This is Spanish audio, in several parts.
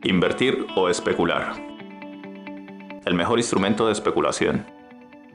Invertir o especular. El mejor instrumento de especulación.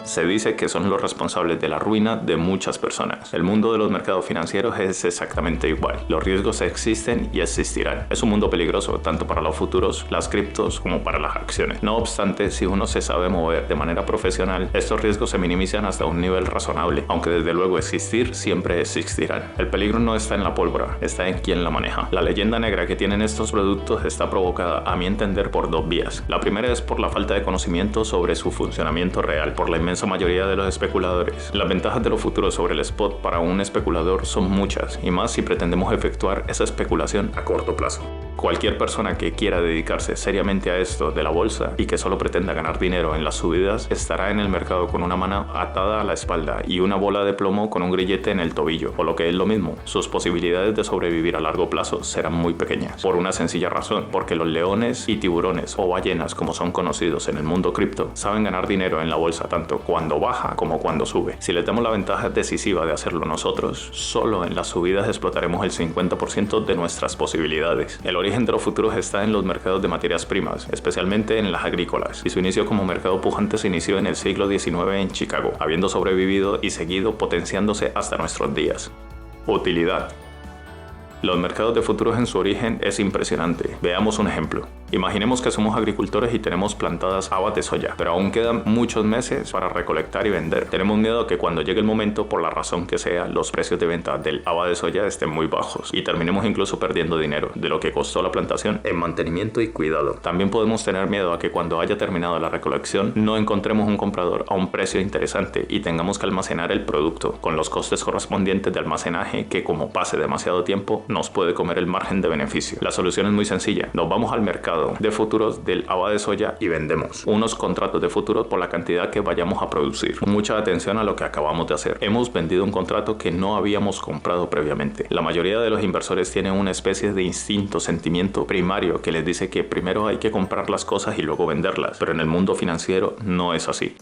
Se dice que son los responsables de la ruina de muchas personas. El mundo de los mercados financieros es exactamente igual. Los riesgos existen y existirán. Es un mundo peligroso tanto para los futuros, las criptos, como para las acciones. No obstante, si uno se sabe mover de manera profesional, estos riesgos se minimizan hasta un nivel razonable, aunque desde luego existir siempre existirán. El peligro no está en la pólvora, está en quien la maneja. La leyenda negra que tienen estos productos está provocada, a mi entender, por dos vías. La primera es por la falta de conocimiento sobre su funcionamiento real, por la inmensa mayoría de los especuladores. Las ventajas de los futuros sobre el spot para un especulador son muchas, y más si pretendemos efectuar esa especulación a corto plazo. Cualquier persona que quiera dedicarse seriamente a esto de la bolsa y que solo pretenda ganar dinero en las subidas estará en el mercado con una mano atada a la espalda y una bola de plomo con un grillete en el tobillo, o lo que es lo mismo, sus posibilidades de sobrevivir a largo plazo serán muy pequeñas, por una sencilla razón, porque los leones y tiburones o ballenas, como son conocidos en el mundo cripto, saben ganar dinero en la bolsa tanto cuando baja como cuando sube. Si les damos la ventaja decisiva de hacerlo nosotros, solo en las subidas explotaremos el 50% de nuestras posibilidades. El origen de los futuros está en los mercados de materias primas, especialmente en las agrícolas, y su inicio como mercado pujante se inició en el siglo XIX en Chicago, habiendo sobrevivido y seguido potenciándose hasta nuestros días. Utilidad. Los mercados de futuros en su origen es impresionante. Veamos un ejemplo. Imaginemos que somos agricultores y tenemos plantadas habas de soya, pero aún quedan muchos meses para recolectar y vender. Tenemos miedo que cuando llegue el momento, por la razón que sea, los precios de venta del haba de soya estén muy bajos y terminemos incluso perdiendo dinero de lo que costó la plantación en mantenimiento y cuidado. También podemos tener miedo a que cuando haya terminado la recolección no encontremos un comprador a un precio interesante y tengamos que almacenar el producto con los costes correspondientes de almacenaje que, como pase demasiado tiempo, nos puede comer el margen de beneficio. La solución es muy sencilla. Nos vamos al mercado de futuros del haba de soya y vendemos unos contratos de futuros por la cantidad que vayamos a producir. Mucha atención a lo que acabamos de hacer. Hemos vendido un contrato que no habíamos comprado previamente. La mayoría de los inversores tienen una especie de instinto, sentimiento primario que les dice que primero hay que comprar las cosas y luego venderlas, pero en el mundo financiero no es así.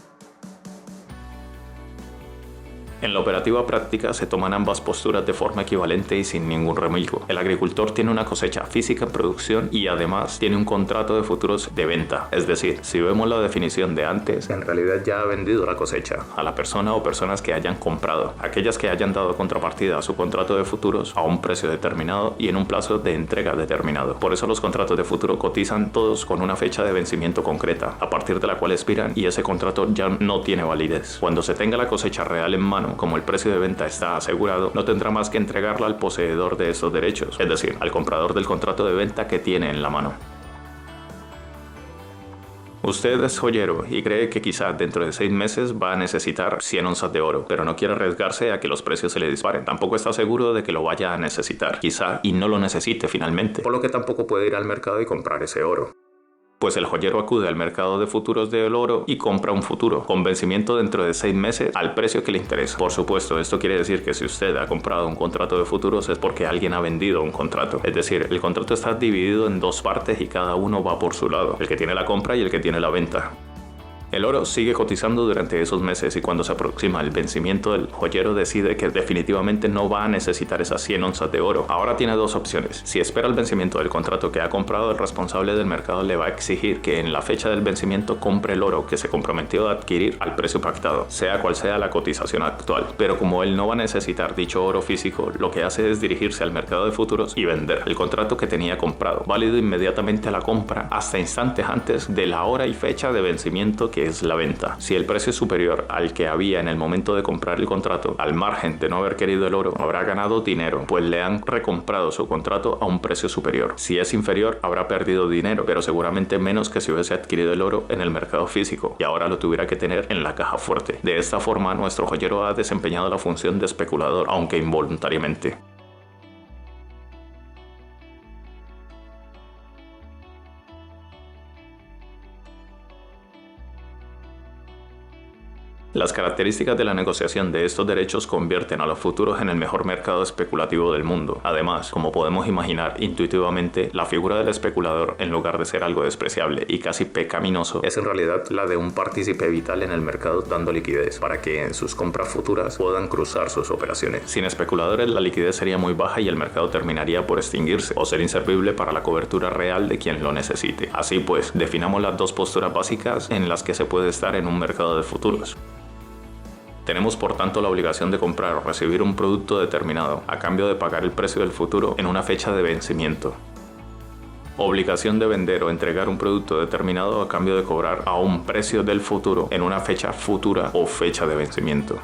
En la operativa práctica se toman ambas posturas de forma equivalente y sin ningún remilgo. El agricultor tiene una cosecha física en producción y además tiene un contrato de futuros de venta. Es decir, si vemos la definición de antes, en realidad ya ha vendido la cosecha a la persona o personas que hayan comprado. Aquellas que hayan dado contrapartida a su contrato de futuros a un precio determinado y en un plazo de entrega determinado. Por eso los contratos de futuro cotizan todos con una fecha de vencimiento concreta, a partir de la cual expiran y ese contrato ya no tiene validez. Cuando se tenga la cosecha real en mano, como el precio de venta está asegurado, no tendrá más que entregarla al poseedor de esos derechos, es decir, al comprador del contrato de venta que tiene en la mano. Usted es joyero y cree que quizá dentro de 6 meses va a necesitar 100 onzas de oro, pero no quiere arriesgarse a que los precios se le disparen. Tampoco está seguro de que lo vaya a necesitar, quizá y no lo necesite finalmente, por lo que tampoco puede ir al mercado y comprar ese oro. Pues el joyero acude al mercado de futuros del oro y compra un futuro, con vencimiento dentro de 6 meses al precio que le interesa. Por supuesto, esto quiere decir que si usted ha comprado un contrato de futuros es porque alguien ha vendido un contrato. Es decir, el contrato está dividido en dos partes y cada uno va por su lado, el que tiene la compra y el que tiene la venta. El oro sigue cotizando durante esos meses y cuando se aproxima el vencimiento, el joyero decide que definitivamente no va a necesitar esas 100 onzas de oro. Ahora tiene dos opciones. Si espera el vencimiento del contrato que ha comprado, el responsable del mercado le va a exigir que en la fecha del vencimiento compre el oro que se comprometió a adquirir al precio pactado, sea cual sea la cotización actual. Pero como él no va a necesitar dicho oro físico, lo que hace es dirigirse al mercado de futuros y vender el contrato que tenía comprado, válido inmediatamente a la compra hasta instantes antes de la hora y fecha de vencimiento que es la venta. Si el precio es superior al que había en el momento de comprar el contrato, al margen de no haber querido el oro, habrá ganado dinero, pues le han recomprado su contrato a un precio superior. Si es inferior, habrá perdido dinero, pero seguramente menos que si hubiese adquirido el oro en el mercado físico y ahora lo tuviera que tener en la caja fuerte. De esta forma, nuestro joyero ha desempeñado la función de especulador, aunque involuntariamente. Las características de la negociación de estos derechos convierten a los futuros en el mejor mercado especulativo del mundo. Además, como podemos imaginar intuitivamente, la figura del especulador, en lugar de ser algo despreciable y casi pecaminoso, es en realidad la de un partícipe vital en el mercado dando liquidez para que en sus compras futuras puedan cruzar sus operaciones. Sin especuladores, la liquidez sería muy baja y el mercado terminaría por extinguirse o ser inservible para la cobertura real de quien lo necesite. Así pues, definamos las dos posturas básicas en las que se puede estar en un mercado de futuros. Tenemos por tanto la obligación de comprar o recibir un producto determinado a cambio de pagar el precio del futuro en una fecha de vencimiento. Obligación de vender o entregar un producto determinado a cambio de cobrar a un precio del futuro en una fecha futura o fecha de vencimiento.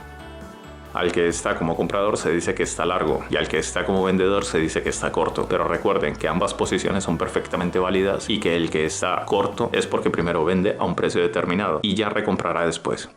Al que está como comprador se dice que está largo y al que está como vendedor se dice que está corto. Pero recuerden que ambas posiciones son perfectamente válidas y que el que está corto es porque primero vende a un precio determinado y ya recomprará después.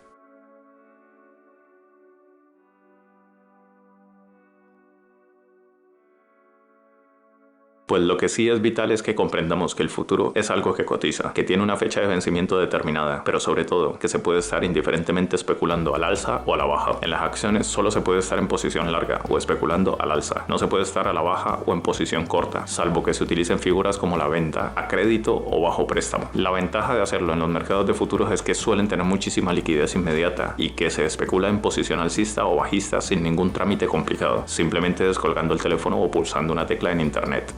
Pues lo que sí es vital es que comprendamos que el futuro es algo que cotiza, que tiene una fecha de vencimiento determinada, pero sobre todo que se puede estar indiferentemente especulando al alza o a la baja. En las acciones solo se puede estar en posición larga o especulando al alza. No se puede estar a la baja o en posición corta, salvo que se utilicen figuras como la venta a crédito o bajo préstamo. La ventaja de hacerlo en los mercados de futuros es que suelen tener muchísima liquidez inmediata y que se especula en posición alcista o bajista sin ningún trámite complicado, simplemente descolgando el teléfono o pulsando una tecla en internet.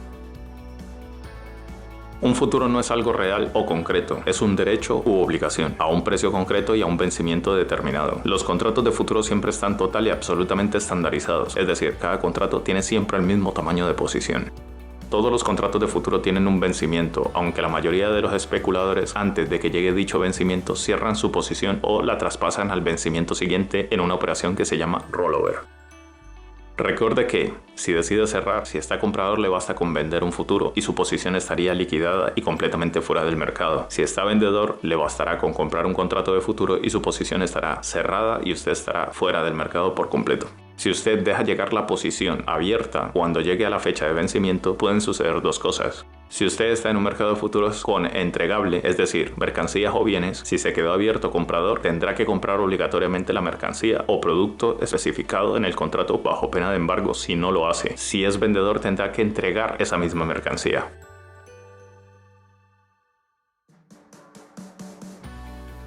Un futuro no es algo real o concreto, es un derecho u obligación, a un precio concreto y a un vencimiento determinado. Los contratos de futuro siempre están total y absolutamente estandarizados, es decir, cada contrato tiene siempre el mismo tamaño de posición. Todos los contratos de futuro tienen un vencimiento, aunque la mayoría de los especuladores, antes de que llegue dicho vencimiento, cierran su posición o la traspasan al vencimiento siguiente en una operación que se llama rollover. Recuerde que, si decide cerrar, si está comprador le basta con vender un futuro y su posición estaría liquidada y completamente fuera del mercado. Si está vendedor, le bastará con comprar un contrato de futuro y su posición estará cerrada y usted estará fuera del mercado por completo. Si usted deja llegar la posición abierta cuando llegue a la fecha de vencimiento, pueden suceder dos cosas. Si usted está en un mercado de futuros con entregable, es decir, mercancías o bienes, si se quedó abierto comprador, tendrá que comprar obligatoriamente la mercancía o producto especificado en el contrato bajo pena de embargo si no lo hace. Si es vendedor, tendrá que entregar esa misma mercancía.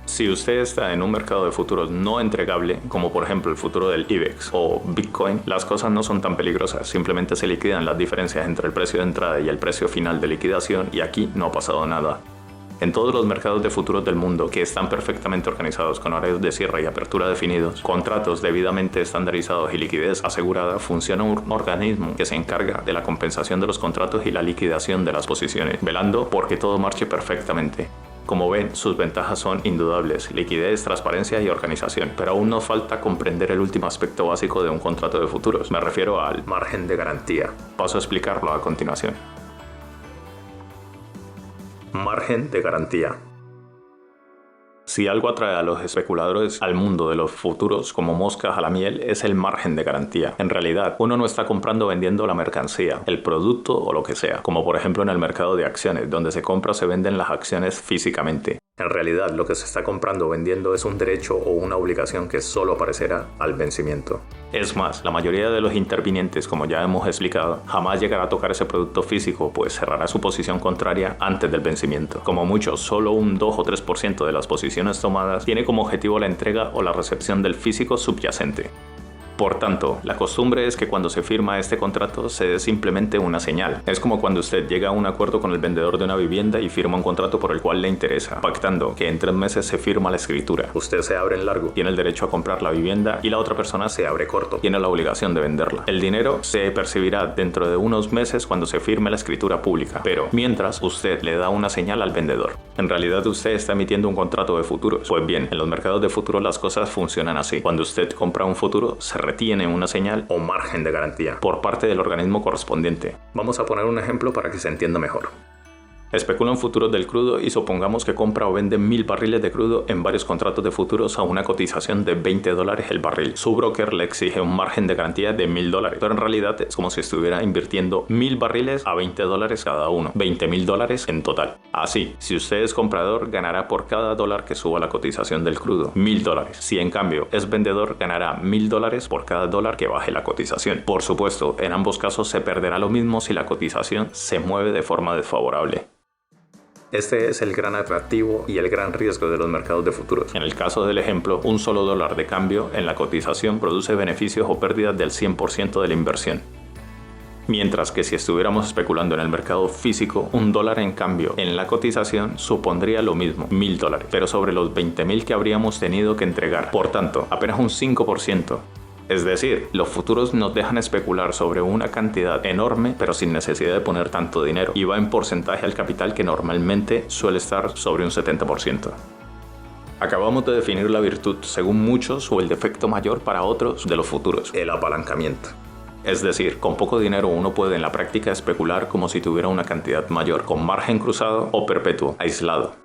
Si usted está en un mercado de futuros no entregable, como por ejemplo el futuro del IBEX o Bitcoin, las cosas no son tan peligrosas, simplemente se liquidan las diferencias entre el precio de entrada y el precio final de liquidación y aquí no ha pasado nada. En todos los mercados de futuros del mundo, que están perfectamente organizados con horarios de cierre y apertura definidos, contratos debidamente estandarizados y liquidez asegurada, funciona un organismo que se encarga de la compensación de los contratos y la liquidación de las posiciones, velando porque todo marche perfectamente. Como ven, sus ventajas son indudables: liquidez, transparencia y organización, pero aún nos falta comprender el último aspecto básico de un contrato de futuros. Me refiero al margen de garantía. Paso a explicarlo a continuación. Margen de garantía. Si algo atrae a los especuladores al mundo de los futuros como moscas a la miel, es el margen de garantía. En realidad, uno no está comprando o vendiendo la mercancía, el producto o lo que sea, como por ejemplo en el mercado de acciones, donde se compra o se venden las acciones físicamente. En realidad, lo que se está comprando o vendiendo es un derecho o una obligación que solo aparecerá al vencimiento. Es más, la mayoría de los intervinientes, como ya hemos explicado, jamás llegará a tocar ese producto físico, pues cerrará su posición contraria antes del vencimiento. Como mucho, solo un 2 o 3% de las posiciones tomadas tiene como objetivo la entrega o la recepción del físico subyacente. Por tanto, la costumbre es que cuando se firma este contrato se dé simplemente una señal. Es como cuando usted llega a un acuerdo con el vendedor de una vivienda y firma un contrato por el cual le interesa, pactando que en 3 meses se firma la escritura. Usted se abre en largo, tiene el derecho a comprar la vivienda y la otra persona se abre corto, tiene la obligación de venderla. El dinero se percibirá dentro de unos meses cuando se firme la escritura pública, pero mientras usted le da una señal al vendedor. En realidad usted está emitiendo un contrato de futuros. Pues bien, en los mercados de futuros las cosas funcionan así. Cuando usted compra un futuro, se retiene una señal o margen de garantía por parte del organismo correspondiente. Vamos a poner un ejemplo para que se entienda mejor. Especulan futuros del crudo y supongamos que compra o vende 1000 barriles de crudo en varios contratos de futuros a una cotización de $20 el barril. Su broker le exige un margen de garantía de $1000, pero en realidad es como si estuviera invirtiendo 1000 barriles a $20 cada uno, $20.000 en total. Así, si usted es comprador, ganará por cada dólar que suba la cotización del crudo, $1000. Si en cambio es vendedor, ganará $1000 por cada dólar que baje la cotización. Por supuesto, en ambos casos se perderá lo mismo si la cotización se mueve de forma desfavorable. Este es el gran atractivo y el gran riesgo de los mercados de futuros. En el caso del ejemplo, un solo dólar de cambio en la cotización produce beneficios o pérdidas del 100% de la inversión. Mientras que si estuviéramos especulando en el mercado físico, un dólar en cambio en la cotización supondría lo mismo, $1000, pero sobre los 20.000 que habríamos tenido que entregar. Por tanto, apenas un 5%. Es decir, los futuros nos dejan especular sobre una cantidad enorme, pero sin necesidad de poner tanto dinero, y va en porcentaje al capital que normalmente suele estar sobre un 70%. Acabamos de definir la virtud, según muchos, o el defecto mayor para otros, de los futuros: el apalancamiento. Es decir, con poco dinero uno puede en la práctica especular como si tuviera una cantidad mayor, con margen cruzado o perpetuo, aislado.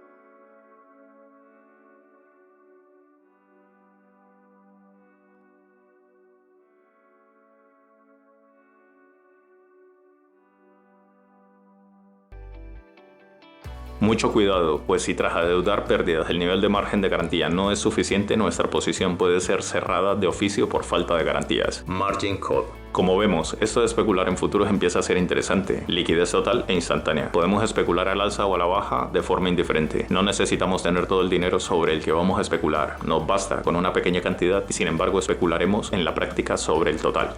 Mucho cuidado, pues si tras adeudar pérdidas el nivel de margen de garantía no es suficiente, nuestra posición puede ser cerrada de oficio por falta de garantías. Margin call. Como vemos, esto de especular en futuros empieza a ser interesante. Liquidez total e instantánea. Podemos especular al alza o a la baja de forma indiferente. No necesitamos tener todo el dinero sobre el que vamos a especular. Nos basta con una pequeña cantidad y sin embargo especularemos en la práctica sobre el total.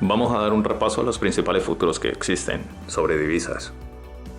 Vamos a dar un repaso a los principales futuros que existen sobre divisas.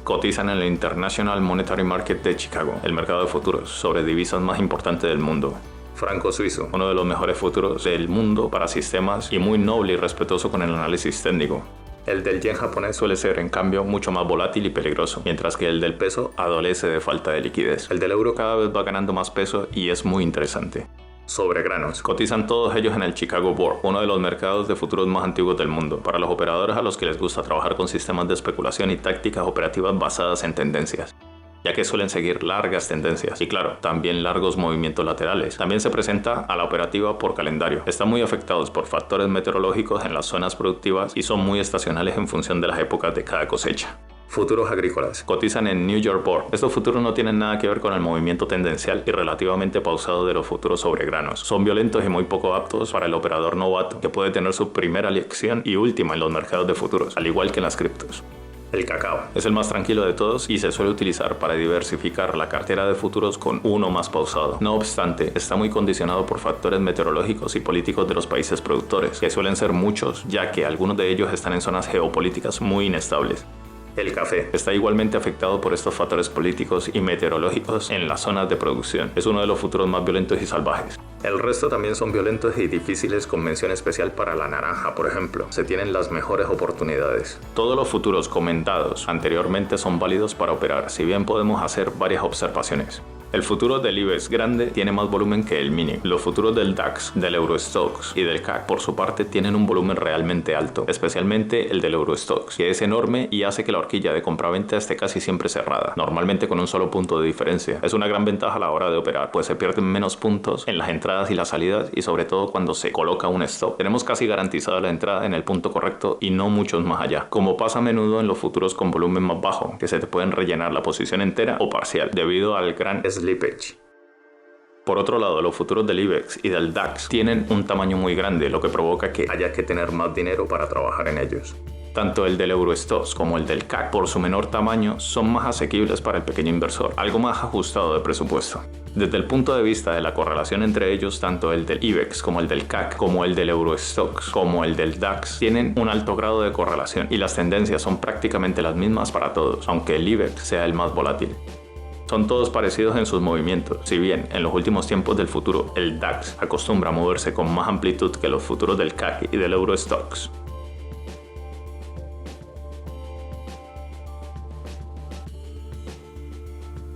Cotizan en el International Monetary Market de Chicago, el mercado de futuros sobre divisas más importante del mundo. Franco suizo, uno de los mejores futuros del mundo para sistemas y muy noble y respetuoso con el análisis técnico. El del yen japonés suele ser, en cambio, mucho más volátil y peligroso, mientras que el del peso adolece de falta de liquidez. El del euro cada vez va ganando más peso y es muy interesante. Sobre granos. Cotizan todos ellos en el Chicago Board, uno de los mercados de futuros más antiguos del mundo, para los operadores a los que les gusta trabajar con sistemas de especulación y tácticas operativas basadas en tendencias, ya que suelen seguir largas tendencias y claro, también largos movimientos laterales. También se presenta a la operativa por calendario. Están muy afectados por factores meteorológicos en las zonas productivas y son muy estacionales en función de las épocas de cada cosecha. Futuros agrícolas. Cotizan en New York Board. Estos futuros no tienen nada que ver con el movimiento tendencial y relativamente pausado de los futuros sobre granos. Son violentos y muy poco aptos para el operador novato, que puede tener su primera lección y última en los mercados de futuros, al igual que en las criptos. El cacao es el más tranquilo de todos y se suele utilizar para diversificar la cartera de futuros con uno más pausado. No obstante, está muy condicionado por factores meteorológicos y políticos de los países productores, que suelen ser muchos, ya que algunos de ellos están en zonas geopolíticas muy inestables. El café está igualmente afectado por estos factores políticos y meteorológicos en las zonas de producción. Es uno de los futuros más violentos y salvajes. El resto también son violentos y difíciles, con mención especial para la naranja, por ejemplo. Se tienen las mejores oportunidades. Todos los futuros comentados anteriormente son válidos para operar, si bien podemos hacer varias observaciones. El futuro del IBEX grande tiene más volumen que el mini. Los futuros del DAX, del Eurostoxx y del CAC, por su parte, tienen un volumen realmente alto, especialmente el del Eurostoxx, que es enorme y hace que la horquilla de compraventa esté casi siempre cerrada, normalmente con un solo punto de diferencia. Es una gran ventaja a la hora de operar, pues se pierden menos puntos en las entradas y las salidas y sobre todo cuando se coloca un stop. Tenemos casi garantizada la entrada en el punto correcto y no muchos más allá, como pasa a menudo en los futuros con volumen más bajo, que se te pueden rellenar la posición entera o parcial, debido al gran slippage. Por otro lado, los futuros del IBEX y del DAX tienen un tamaño muy grande, lo que provoca que haya que tener más dinero para trabajar en ellos. Tanto el del Eurostoxx como el del CAC, por su menor tamaño, son más asequibles para el pequeño inversor, algo más ajustado de presupuesto. Desde el punto de vista de la correlación entre ellos, tanto el del IBEX como el del CAC, como el del Eurostoxx, como el del DAX, tienen un alto grado de correlación y las tendencias son prácticamente las mismas para todos, aunque el IBEX sea el más volátil. Son todos parecidos en sus movimientos, si bien en los últimos tiempos del futuro, el DAX acostumbra a moverse con más amplitud que los futuros del CAC y del Eurostoxx.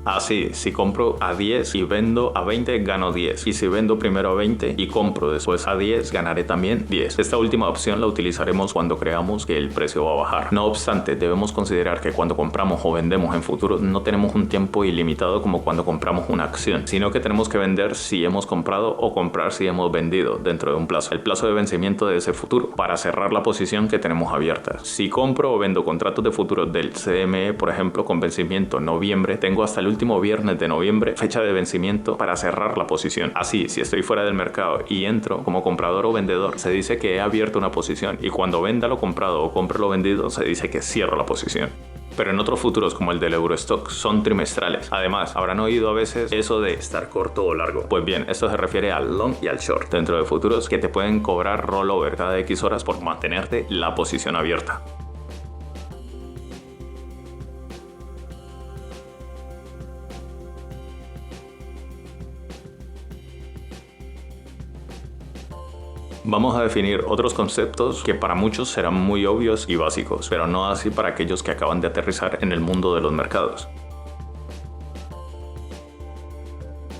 Así, si compro a 10 y vendo a 20, gano 10. Y si vendo primero a 20 y compro después a 10, ganaré también 10. Esta última opción la utilizaremos cuando creamos que el precio va a bajar. No obstante, debemos considerar que cuando compramos o vendemos en futuro no tenemos un tiempo ilimitado como cuando compramos una acción, sino que tenemos que vender si hemos comprado o comprar si hemos vendido dentro de un plazo. El plazo de vencimiento de ese futuro para cerrar la posición que tenemos abierta. Si compro o vendo contratos de futuros del CME, por ejemplo, con vencimiento en noviembre, tengo hasta el último viernes de noviembre fecha de vencimiento para cerrar la posición. Así, si estoy fuera del mercado y entro como comprador o vendedor, se dice que he abierto una posición, y cuando venda lo comprado o compre lo vendido, se dice que cierro la posición. Pero en otros futuros como el del Eurostock son trimestrales. Además, habrán oído a veces eso de estar corto o largo. Pues bien, esto se refiere al long y al short dentro de futuros, que te pueden cobrar rollover cada X horas por mantenerte la posición abierta. Vamos a definir otros conceptos que para muchos serán muy obvios y básicos, pero no así para aquellos que acaban de aterrizar en el mundo de los mercados.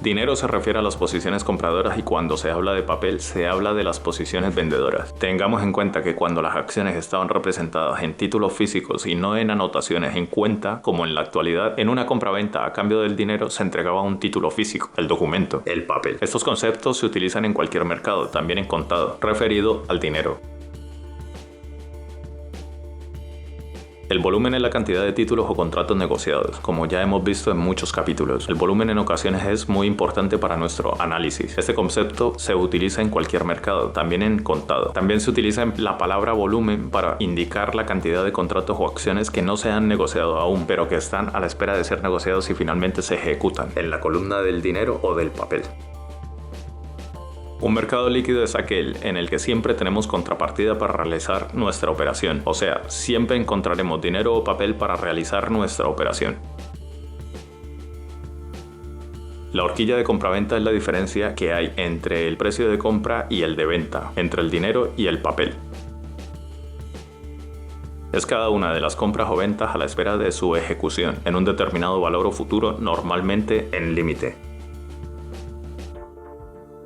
Dinero se refiere a las posiciones compradoras, y cuando se habla de papel se habla de las posiciones vendedoras. Tengamos en cuenta que cuando las acciones estaban representadas en títulos físicos y no en anotaciones en cuenta, como en la actualidad, en una compraventa a cambio del dinero se entregaba un título físico, el documento, el papel. Estos conceptos se utilizan en cualquier mercado, también en contado, referido al dinero. El volumen es la cantidad de títulos o contratos negociados, como ya hemos visto en muchos capítulos. El volumen en ocasiones es muy importante para nuestro análisis. Este concepto se utiliza en cualquier mercado, también en contado. También se utiliza la palabra volumen para indicar la cantidad de contratos o acciones que no se han negociado aún, pero que están a la espera de ser negociados y finalmente se ejecutan en la columna del dinero o del papel. Un mercado líquido es aquel en el que siempre tenemos contrapartida para realizar nuestra operación, o sea, siempre encontraremos dinero o papel para realizar nuestra operación. La horquilla de compraventa es la diferencia que hay entre el precio de compra y el de venta, entre el dinero y el papel. Es cada una de las compras o ventas a la espera de su ejecución, en un determinado valor o futuro, normalmente en límite.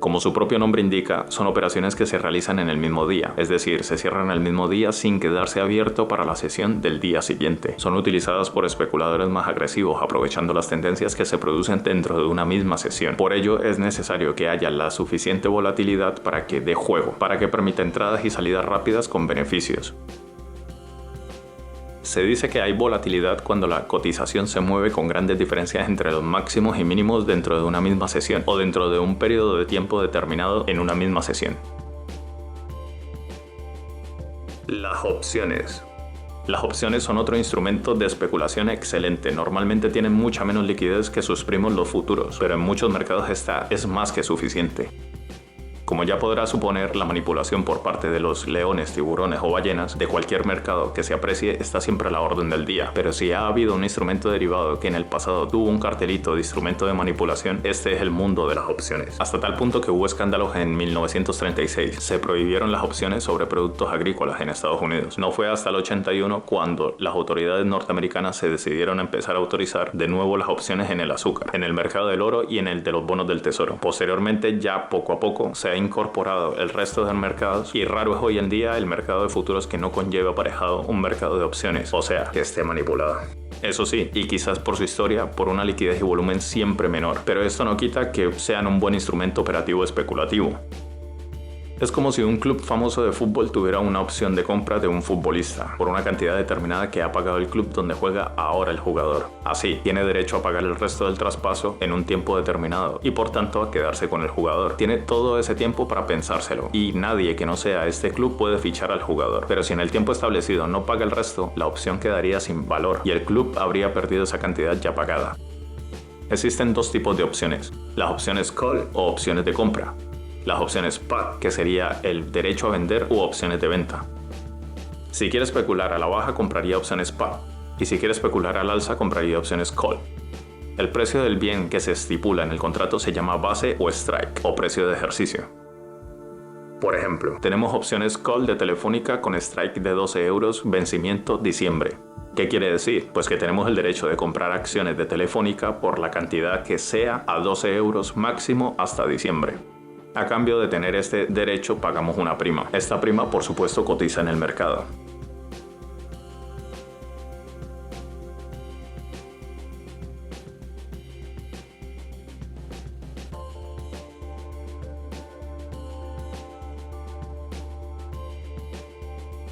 Como su propio nombre indica, son operaciones que se realizan en el mismo día, es decir, se cierran el mismo día sin quedarse abierto para la sesión del día siguiente. Son utilizadas por especuladores más agresivos, aprovechando las tendencias que se producen dentro de una misma sesión. Por ello, es necesario que haya la suficiente volatilidad para que dé juego, para que permita entradas y salidas rápidas con beneficios. Se dice que hay volatilidad cuando la cotización se mueve con grandes diferencias entre los máximos y mínimos dentro de una misma sesión o dentro de un periodo de tiempo determinado en una misma sesión. Las opciones. Las opciones son otro instrumento de especulación excelente. Normalmente tienen mucha menos liquidez que sus primos los futuros, pero en muchos mercados esta es más que suficiente. Como ya podrás suponer, la manipulación por parte de los leones, tiburones o ballenas de cualquier mercado que se aprecie está siempre a la orden del día. Pero si ha habido un instrumento derivado que en el pasado tuvo un cartelito de instrumento de manipulación, este es el mundo de las opciones. Hasta tal punto que hubo escándalos en 1936. Se prohibieron las opciones sobre productos agrícolas en Estados Unidos. No fue hasta el 81 cuando las autoridades norteamericanas se decidieron a empezar a autorizar de nuevo las opciones en el azúcar, en el mercado del oro y en el de los bonos del tesoro. Posteriormente, ya poco a poco, se ha incorporado el resto de mercados, y raro es hoy en día el mercado de futuros que no conlleve aparejado un mercado de opciones, o sea, que esté manipulado. Eso sí, y quizás por su historia, por una liquidez y volumen siempre menor, pero esto no quita que sean un buen instrumento operativo especulativo. Es como si un club famoso de fútbol tuviera una opción de compra de un futbolista por una cantidad determinada que ha pagado el club donde juega ahora el jugador. Así, tiene derecho a pagar el resto del traspaso en un tiempo determinado y por tanto a quedarse con el jugador. Tiene todo ese tiempo para pensárselo y nadie que no sea este club puede fichar al jugador. Pero si en el tiempo establecido no paga el resto, la opción quedaría sin valor y el club habría perdido esa cantidad ya pagada. Existen dos tipos de opciones: las opciones call o opciones de compra. Las opciones put, que sería el derecho a vender, u opciones de venta. Si quiere especular a la baja, compraría opciones put, y si quiere especular al alza, compraría opciones call. El precio del bien que se estipula en el contrato se llama base o strike, o precio de ejercicio. Por ejemplo, tenemos opciones call de Telefónica con strike de 12 euros, vencimiento diciembre. ¿Qué quiere decir? Pues que tenemos el derecho de comprar acciones de Telefónica por la cantidad que sea a 12 euros máximo hasta diciembre. A cambio de tener este derecho pagamos una prima. Esta prima por supuesto cotiza en el mercado.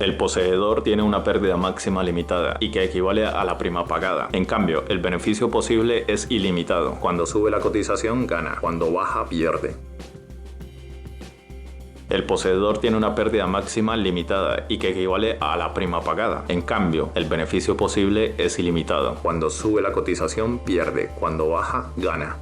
El poseedor tiene una pérdida máxima limitada y que equivale a la prima pagada. En cambio, el beneficio posible es ilimitado. Cuando sube la cotización, gana. Cuando baja, pierde. El poseedor tiene una pérdida máxima limitada y que equivale a la prima pagada. En cambio, el beneficio posible es ilimitado. Cuando sube la cotización, pierde. Cuando baja, gana.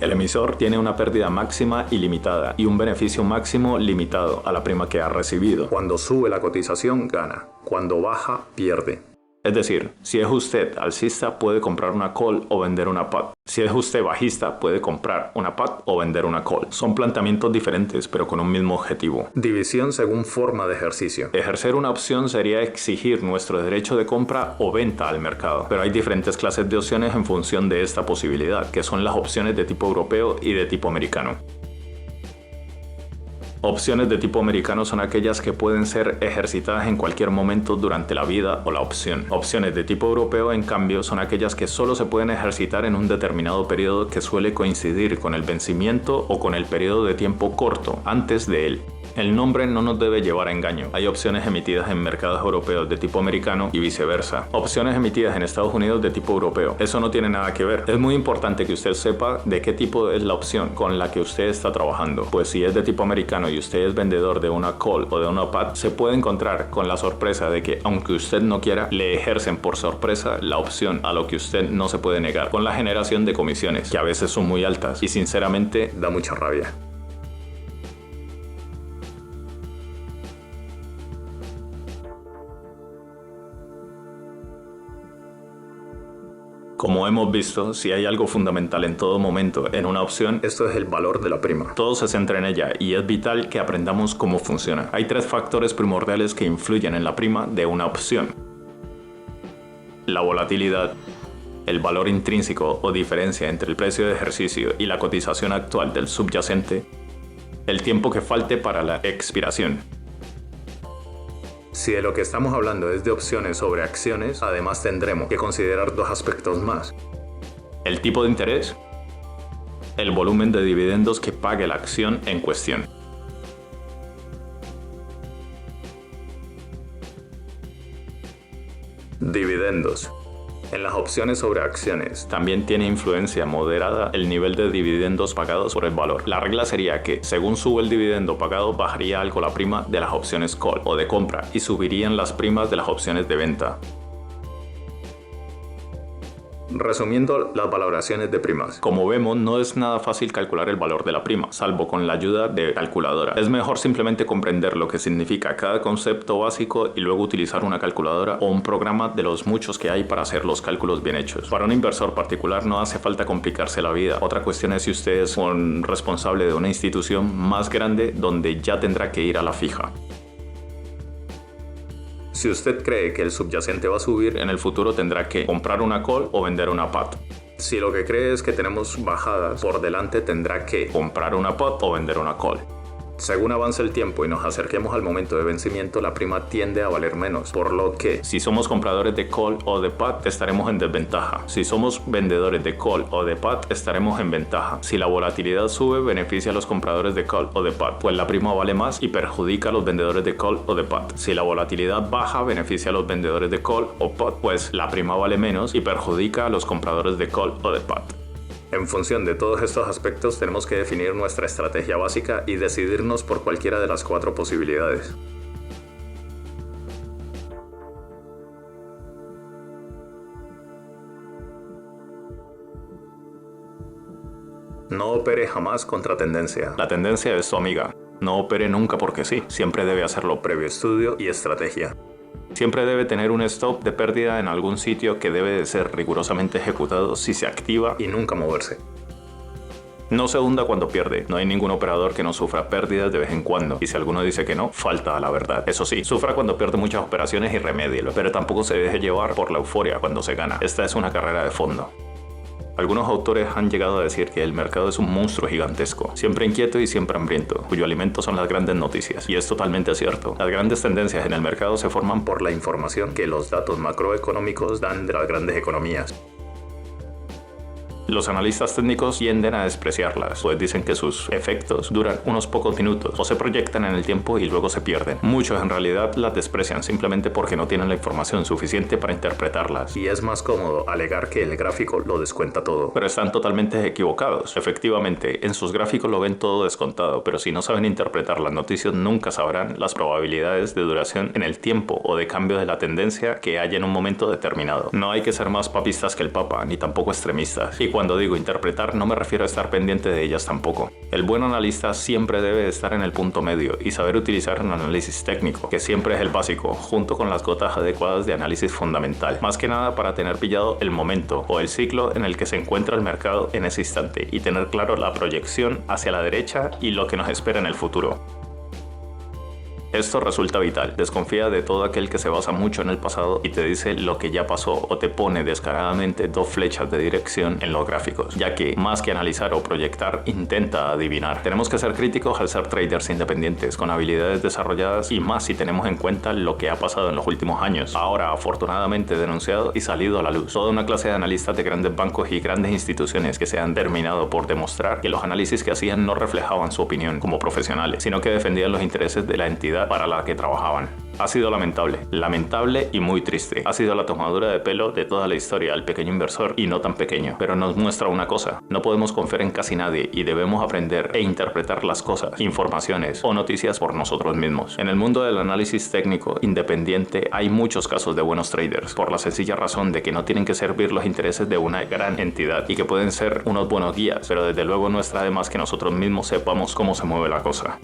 El emisor tiene una pérdida máxima ilimitada y un beneficio máximo limitado a la prima que ha recibido. Cuando sube la cotización, gana. Cuando baja, pierde. Es decir, si es usted alcista, puede comprar una call o vender una put. Si es usted bajista, puede comprar una put o vender una call. Son planteamientos diferentes, pero con un mismo objetivo. División según forma de ejercicio. Ejercer una opción sería exigir nuestro derecho de compra o venta al mercado. Pero hay diferentes clases de opciones en función de esta posibilidad, que son las opciones de tipo europeo y de tipo americano. Opciones de tipo americano son aquellas que pueden ser ejercitadas en cualquier momento durante la vida o la opción. Opciones de tipo europeo, en cambio, son aquellas que solo se pueden ejercitar en un determinado periodo que suele coincidir con el vencimiento o con el periodo de tiempo corto antes de él. El nombre no nos debe llevar a engaño. Hay opciones emitidas en mercados europeos de tipo americano y viceversa. Opciones emitidas en Estados Unidos de tipo europeo. Eso no tiene nada que ver. Es muy importante que usted sepa de qué tipo es la opción con la que usted está trabajando. Pues si es de tipo americano y usted es vendedor de una call o de una put, se puede encontrar con la sorpresa de que, aunque usted no quiera, le ejercen por sorpresa la opción, a lo que usted no se puede negar, con la generación de comisiones, que a veces son muy altas y sinceramente da mucha rabia. Como hemos visto, si hay algo fundamental en todo momento en una opción, esto es el valor de la prima. Todo se centra en ella y es vital que aprendamos cómo funciona. Hay tres factores primordiales que influyen en la prima de una opción: la volatilidad, el valor intrínseco o diferencia entre el precio de ejercicio y la cotización actual del subyacente, el tiempo que falte para la expiración. Si de lo que estamos hablando es de opciones sobre acciones, además tendremos que considerar dos aspectos más: el tipo de interés, el volumen de dividendos que pague la acción en cuestión. Dividendos. En las opciones sobre acciones también tiene influencia moderada el nivel de dividendos pagados por el valor. La regla sería que, según sube el dividendo pagado, bajaría algo la prima de las opciones call o de compra y subirían las primas de las opciones de venta. Resumiendo las valoraciones de primas. Como vemos, no es nada fácil calcular el valor de la prima, salvo con la ayuda de calculadora. Es mejor simplemente comprender lo que significa cada concepto básico y luego utilizar una calculadora o un programa de los muchos que hay para hacer los cálculos bien hechos. Para un inversor particular no hace falta complicarse la vida. Otra cuestión es si usted es un responsable de una institución más grande donde ya tendrá que ir a la fija. Si usted cree que el subyacente va a subir, en el futuro tendrá que comprar una call o vender una put. Si lo que cree es que tenemos bajadas por delante, tendrá que comprar una put o vender una call. Según avance el tiempo y nos acerquemos al momento de vencimiento, la prima tiende a valer menos, por lo que si somos compradores de call o de put estaremos en desventaja. Si somos vendedores de call o de put estaremos en ventaja. Si la volatilidad sube, beneficia a los compradores de call o de put, pues la prima vale más y perjudica a los vendedores de call o de put. Si la volatilidad baja, beneficia a los vendedores de call o put, pues la prima vale menos y perjudica a los compradores de call o de put. En función de todos estos aspectos tenemos que definir nuestra estrategia básica y decidirnos por cualquiera de las cuatro posibilidades. No opere jamás contra tendencia. La tendencia es su amiga. No opere nunca porque sí. Siempre debe hacerlo previo estudio y estrategia. Siempre debe tener un stop de pérdida en algún sitio que debe de ser rigurosamente ejecutado si se activa y nunca moverse. No se hunda cuando pierde. No hay ningún operador que no sufra pérdidas de vez en cuando. Y si alguno dice que no, falta a la verdad. Eso sí, sufra cuando pierde muchas operaciones y remédielo. Pero tampoco se deje llevar por la euforia cuando se gana. Esta es una carrera de fondo. Algunos autores han llegado a decir que el mercado es un monstruo gigantesco, siempre inquieto y siempre hambriento, cuyo alimento son las grandes noticias. Y es totalmente cierto. Las grandes tendencias en el mercado se forman por la información que los datos macroeconómicos dan de las grandes economías. Los analistas técnicos tienden a despreciarlas, pues dicen que sus efectos duran unos pocos minutos o se proyectan en el tiempo y luego se pierden. Muchos en realidad las desprecian simplemente porque no tienen la información suficiente para interpretarlas. Y es más cómodo alegar que el gráfico lo descuenta todo. Pero están totalmente equivocados. Efectivamente, en sus gráficos lo ven todo descontado, pero si no saben interpretar las noticias nunca sabrán las probabilidades de duración en el tiempo o de cambio de la tendencia que haya en un momento determinado. No hay que ser más papistas que el Papa, ni tampoco extremistas. Y cuando digo interpretar, no me refiero a estar pendiente de ellas tampoco. El buen analista siempre debe estar en el punto medio y saber utilizar un análisis técnico, que siempre es el básico, junto con las gotas adecuadas de análisis fundamental. Más que nada para tener pillado el momento o el ciclo en el que se encuentra el mercado en ese instante y tener claro la proyección hacia la derecha y lo que nos espera en el futuro. Esto resulta vital. Desconfía de todo aquel que se basa mucho en el pasado y te dice lo que ya pasó o te pone descaradamente dos flechas de dirección en los gráficos, ya que más que analizar o proyectar, intenta adivinar. Tenemos que ser críticos al ser traders independientes, con habilidades desarrolladas y más si tenemos en cuenta lo que ha pasado en los últimos años. Ahora, afortunadamente denunciado y salido a la luz. Toda una clase de analistas de grandes bancos y grandes instituciones que se han terminado por demostrar que los análisis que hacían no reflejaban su opinión como profesionales, sino que defendían los intereses de la entidad para la que trabajaban. Ha sido lamentable y muy triste. Ha sido la tomadura de pelo de toda la historia al pequeño inversor y no tan pequeño, pero nos muestra una cosa: no podemos confiar en casi nadie y debemos aprender e interpretar las cosas, informaciones o noticias por nosotros mismos. En el mundo del análisis técnico independiente hay muchos casos de buenos traders, por la sencilla razón de que no tienen que servir los intereses de una gran entidad y que pueden ser unos buenos guías, pero desde luego no está de más que nosotros mismos sepamos cómo se mueve la cosa.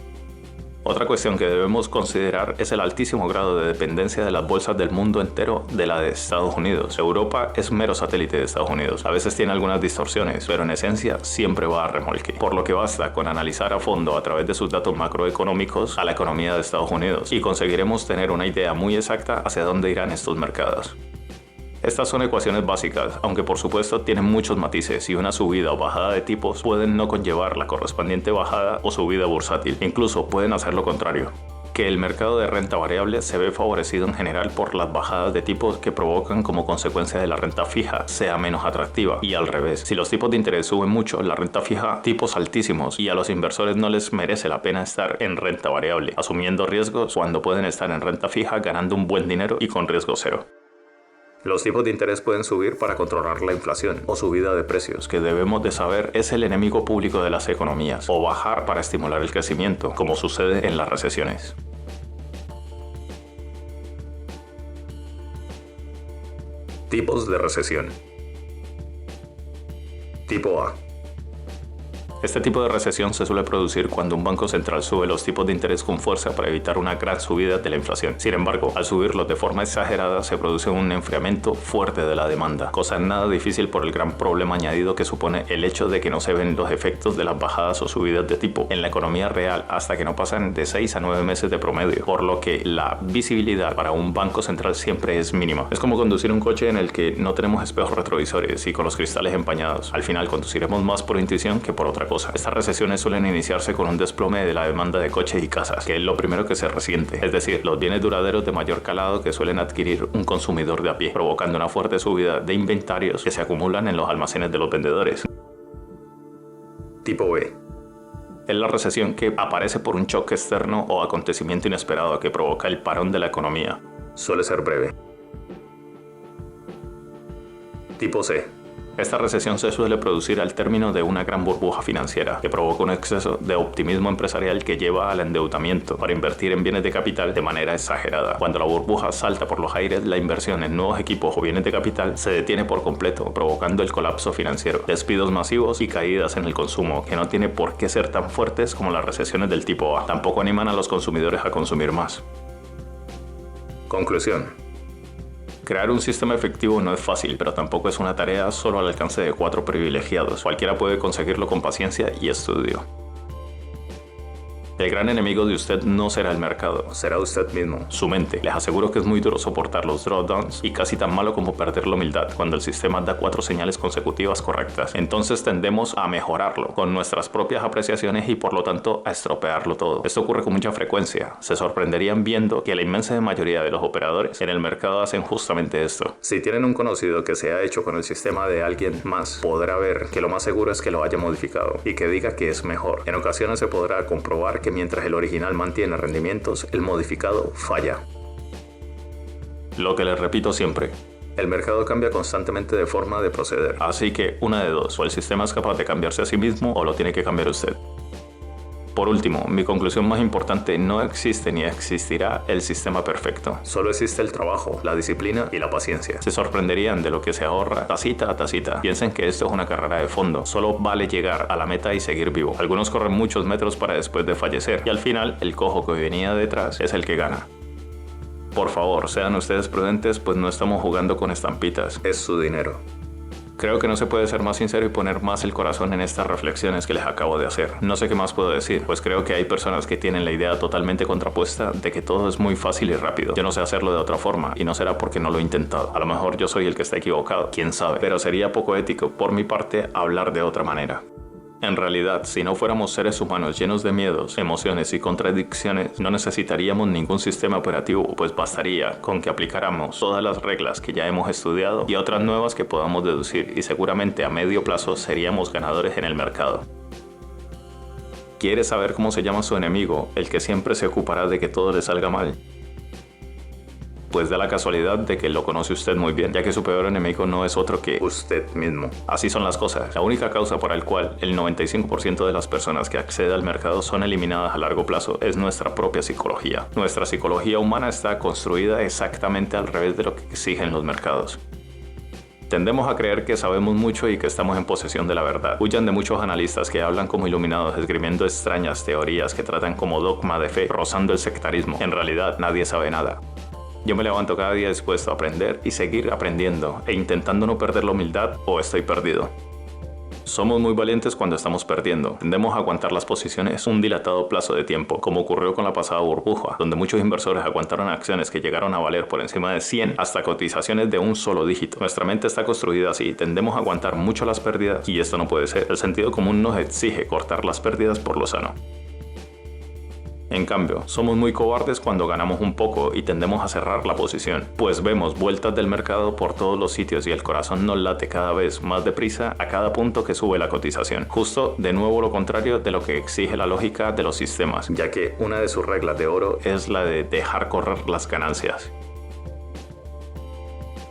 Otra cuestión que debemos considerar es el altísimo grado de dependencia de las bolsas del mundo entero de la de Estados Unidos. Europa es mero satélite de Estados Unidos. A veces tiene algunas distorsiones, pero en esencia siempre va a remolque. Por lo que basta con analizar a fondo a través de sus datos macroeconómicos a la economía de Estados Unidos y conseguiremos tener una idea muy exacta hacia dónde irán estos mercados. Estas son ecuaciones básicas, aunque por supuesto tienen muchos matices y una subida o bajada de tipos pueden no conllevar la correspondiente bajada o subida bursátil, incluso pueden hacer lo contrario. Que el mercado de renta variable se ve favorecido en general por las bajadas de tipos que provocan como consecuencia de la renta fija sea menos atractiva, y al revés. Si los tipos de interés suben mucho, la renta fija tipos altísimos y a los inversores no les merece la pena estar en renta variable, asumiendo riesgos cuando pueden estar en renta fija ganando un buen dinero y con riesgo cero. Los tipos de interés pueden subir para controlar la inflación o subida de precios, que debemos de saber es el enemigo público de las economías, o bajar para estimular el crecimiento, como sucede en las recesiones. Tipos de recesión. Tipo A. Este tipo de recesión se suele producir cuando un banco central sube los tipos de interés con fuerza para evitar una gran subida de la inflación. Sin embargo, al subirlos de forma exagerada se produce un enfriamiento fuerte de la demanda, cosa nada difícil por el gran problema añadido que supone el hecho de que no se ven los efectos de las bajadas o subidas de tipo en la economía real hasta que no pasan de 6 a 9 meses de promedio, por lo que la visibilidad para un banco central siempre es mínima. Es como conducir un coche en el que no tenemos espejos retrovisores y con los cristales empañados. Al final conduciremos más por intuición que por otra cosa. Estas recesiones suelen iniciarse con un desplome de la demanda de coches y casas, que es lo primero que se resiente, es decir, los bienes duraderos de mayor calado que suelen adquirir un consumidor de a pie, provocando una fuerte subida de inventarios que se acumulan en los almacenes de los vendedores. Tipo B. Es la recesión que aparece por un choque externo o acontecimiento inesperado que provoca el parón de la economía. Suele ser breve. Tipo C. Esta recesión se suele producir al término de una gran burbuja financiera que provoca un exceso de optimismo empresarial que lleva al endeudamiento para invertir en bienes de capital de manera exagerada. Cuando la burbuja salta por los aires, la inversión en nuevos equipos o bienes de capital se detiene por completo, provocando el colapso financiero, despidos masivos y caídas en el consumo, que no tiene por qué ser tan fuertes como las recesiones del tipo A. Tampoco animan a los consumidores a consumir más. Conclusión. Crear un sistema efectivo no es fácil, pero tampoco es una tarea solo al alcance de 4 privilegiados. Cualquiera puede conseguirlo con paciencia y estudio. El gran enemigo de usted no será el mercado, será usted mismo, su mente. Les aseguro que es muy duro soportar los drawdowns y casi tan malo como perder la humildad cuando el sistema da 4 señales consecutivas correctas. Entonces tendemos a mejorarlo con nuestras propias apreciaciones y por lo tanto a estropearlo todo. Esto ocurre con mucha frecuencia. Se sorprenderían viendo que la inmensa mayoría de los operadores en el mercado hacen justamente esto. Si tienen un conocido que se ha hecho con el sistema de alguien más, podrá ver que lo más seguro es que lo haya modificado y que diga que es mejor. En ocasiones se podrá comprobar que mientras el original mantiene rendimientos, el modificado falla. Lo que les repito siempre: el mercado cambia constantemente de forma de proceder. Así que una de dos: o el sistema es capaz de cambiarse a sí mismo o lo tiene que cambiar usted. Por último, mi conclusión más importante: no existe ni existirá el sistema perfecto. Solo existe el trabajo, la disciplina y la paciencia. Se sorprenderían de lo que se ahorra tacita a tacita. Piensen que esto es una carrera de fondo. Solo vale llegar a la meta y seguir vivo. Algunos corren muchos metros para después de fallecer. Y al final, el cojo que venía detrás es el que gana. Por favor, sean ustedes prudentes, pues no estamos jugando con estampitas. Es su dinero. Creo que no se puede ser más sincero y poner más el corazón en estas reflexiones que les acabo de hacer. No sé qué más puedo decir, pues creo que hay personas que tienen la idea totalmente contrapuesta de que todo es muy fácil y rápido. Yo no sé hacerlo de otra forma, y no será porque no lo he intentado. A lo mejor yo soy el que está equivocado, quién sabe. Pero sería poco ético por mi parte hablar de otra manera. En realidad, si no fuéramos seres humanos llenos de miedos, emociones y contradicciones, no necesitaríamos ningún sistema operativo, pues bastaría con que aplicáramos todas las reglas que ya hemos estudiado y otras nuevas que podamos deducir, y seguramente a medio plazo seríamos ganadores en el mercado. ¿Quiere saber cómo se llama su enemigo, el que siempre se ocupará de que todo le salga mal? Pues da la casualidad de que lo conoce usted muy bien, ya que su peor enemigo no es otro que usted mismo. Así son las cosas. La única causa por la cual el 95% de las personas que acceden al mercado son eliminadas a largo plazo es nuestra propia psicología. Nuestra psicología humana está construida exactamente al revés de lo que exigen los mercados. Tendemos a creer que sabemos mucho y que estamos en posesión de la verdad. Huyan de muchos analistas que hablan como iluminados, esgrimiendo extrañas teorías que tratan como dogma de fe, rozando el sectarismo. En realidad, nadie sabe nada. Yo me levanto cada día dispuesto a aprender y seguir aprendiendo e intentando no perder la humildad, o estoy perdido. Somos muy valientes cuando estamos perdiendo. Tendemos a aguantar las posiciones un dilatado plazo de tiempo, como ocurrió con la pasada burbuja, donde muchos inversores aguantaron acciones que llegaron a valer por encima de 100 hasta cotizaciones de un solo dígito. Nuestra mente está construida así, tendemos a aguantar mucho las pérdidas y esto no puede ser. El sentido común nos exige cortar las pérdidas por lo sano. En cambio, somos muy cobardes cuando ganamos un poco y tendemos a cerrar la posición, pues vemos vueltas del mercado por todos los sitios y el corazón nos late cada vez más deprisa a cada punto que sube la cotización. Justo de nuevo lo contrario de lo que exige la lógica de los sistemas, ya que una de sus reglas de oro es la de dejar correr las ganancias.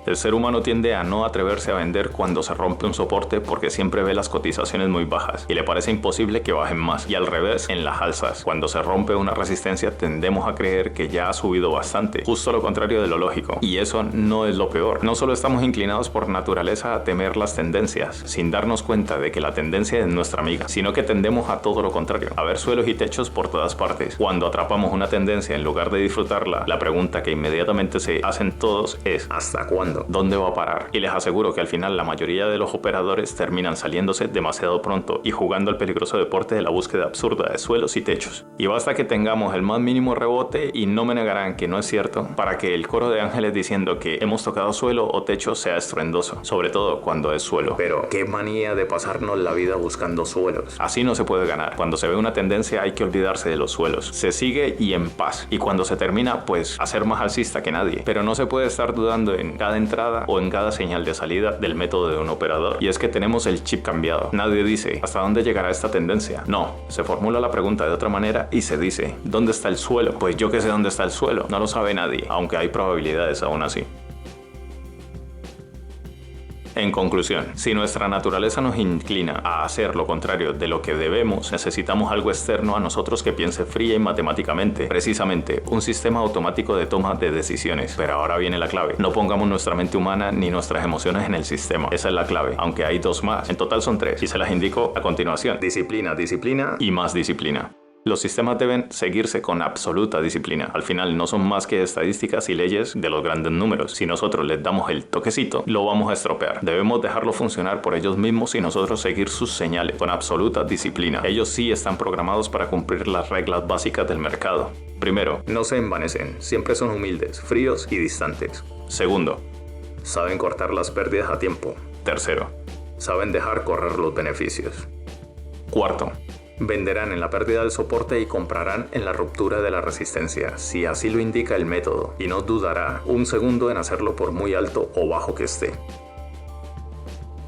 El ser humano tiende a no atreverse a vender cuando se rompe un soporte porque siempre ve las cotizaciones muy bajas y le parece imposible que bajen más, y al revés en las alzas. Cuando se rompe una resistencia tendemos a creer que ya ha subido bastante, justo lo contrario de lo lógico, y eso no es lo peor. No solo estamos inclinados por naturaleza a temer las tendencias, sin darnos cuenta de que la tendencia es nuestra amiga, sino que tendemos a todo lo contrario, a ver suelos y techos por todas partes. Cuando atrapamos una tendencia en lugar de disfrutarla, la pregunta que inmediatamente se hacen todos es ¿hasta cuándo? ¿Dónde va a parar? Y les aseguro que al final la mayoría de los operadores terminan saliéndose demasiado pronto y jugando el peligroso deporte de la búsqueda absurda de suelos y techos. Y basta que tengamos el más mínimo rebote, y no me negarán que no es cierto, para que el coro de ángeles diciendo que hemos tocado suelo o techo sea estruendoso, sobre todo cuando es suelo. Pero qué manía de pasarnos la vida buscando suelos. Así no se puede ganar. Cuando se ve una tendencia hay que olvidarse de los suelos. Se sigue y en paz. Y cuando se termina, pues hacer más alcista que nadie. Pero no se puede estar dudando en cada entrada o en cada señal de salida del método de un operador. Y es que tenemos el chip cambiado. Nadie dice ¿hasta dónde llegará esta tendencia? No, se formula la pregunta de otra manera y se dice ¿dónde está el suelo? Pues yo que sé dónde está el suelo. No lo sabe nadie, aunque hay probabilidades aún así. En conclusión, si nuestra naturaleza nos inclina a hacer lo contrario de lo que debemos, necesitamos algo externo a nosotros que piense fría y matemáticamente. Precisamente, un sistema automático de toma de decisiones. Pero ahora viene la clave. No pongamos nuestra mente humana ni nuestras emociones en el sistema. Esa es la clave, aunque hay dos más. En total son tres, y se las indico a continuación. Disciplina, disciplina y más disciplina. Los sistemas deben seguirse con absoluta disciplina. Al final no son más que estadísticas y leyes de los grandes números. Si nosotros les damos el toquecito, lo vamos a estropear. Debemos dejarlo funcionar por ellos mismos y nosotros seguir sus señales con absoluta disciplina. Ellos sí están programados para cumplir las reglas básicas del mercado. Primero, no se envanecen. Siempre son humildes, fríos y distantes. Segundo, saben cortar las pérdidas a tiempo. Tercero, saben dejar correr los beneficios. Cuarto, venderán en la pérdida del soporte y comprarán en la ruptura de la resistencia, si así lo indica el método, y no dudará un segundo en hacerlo por muy alto o bajo que esté.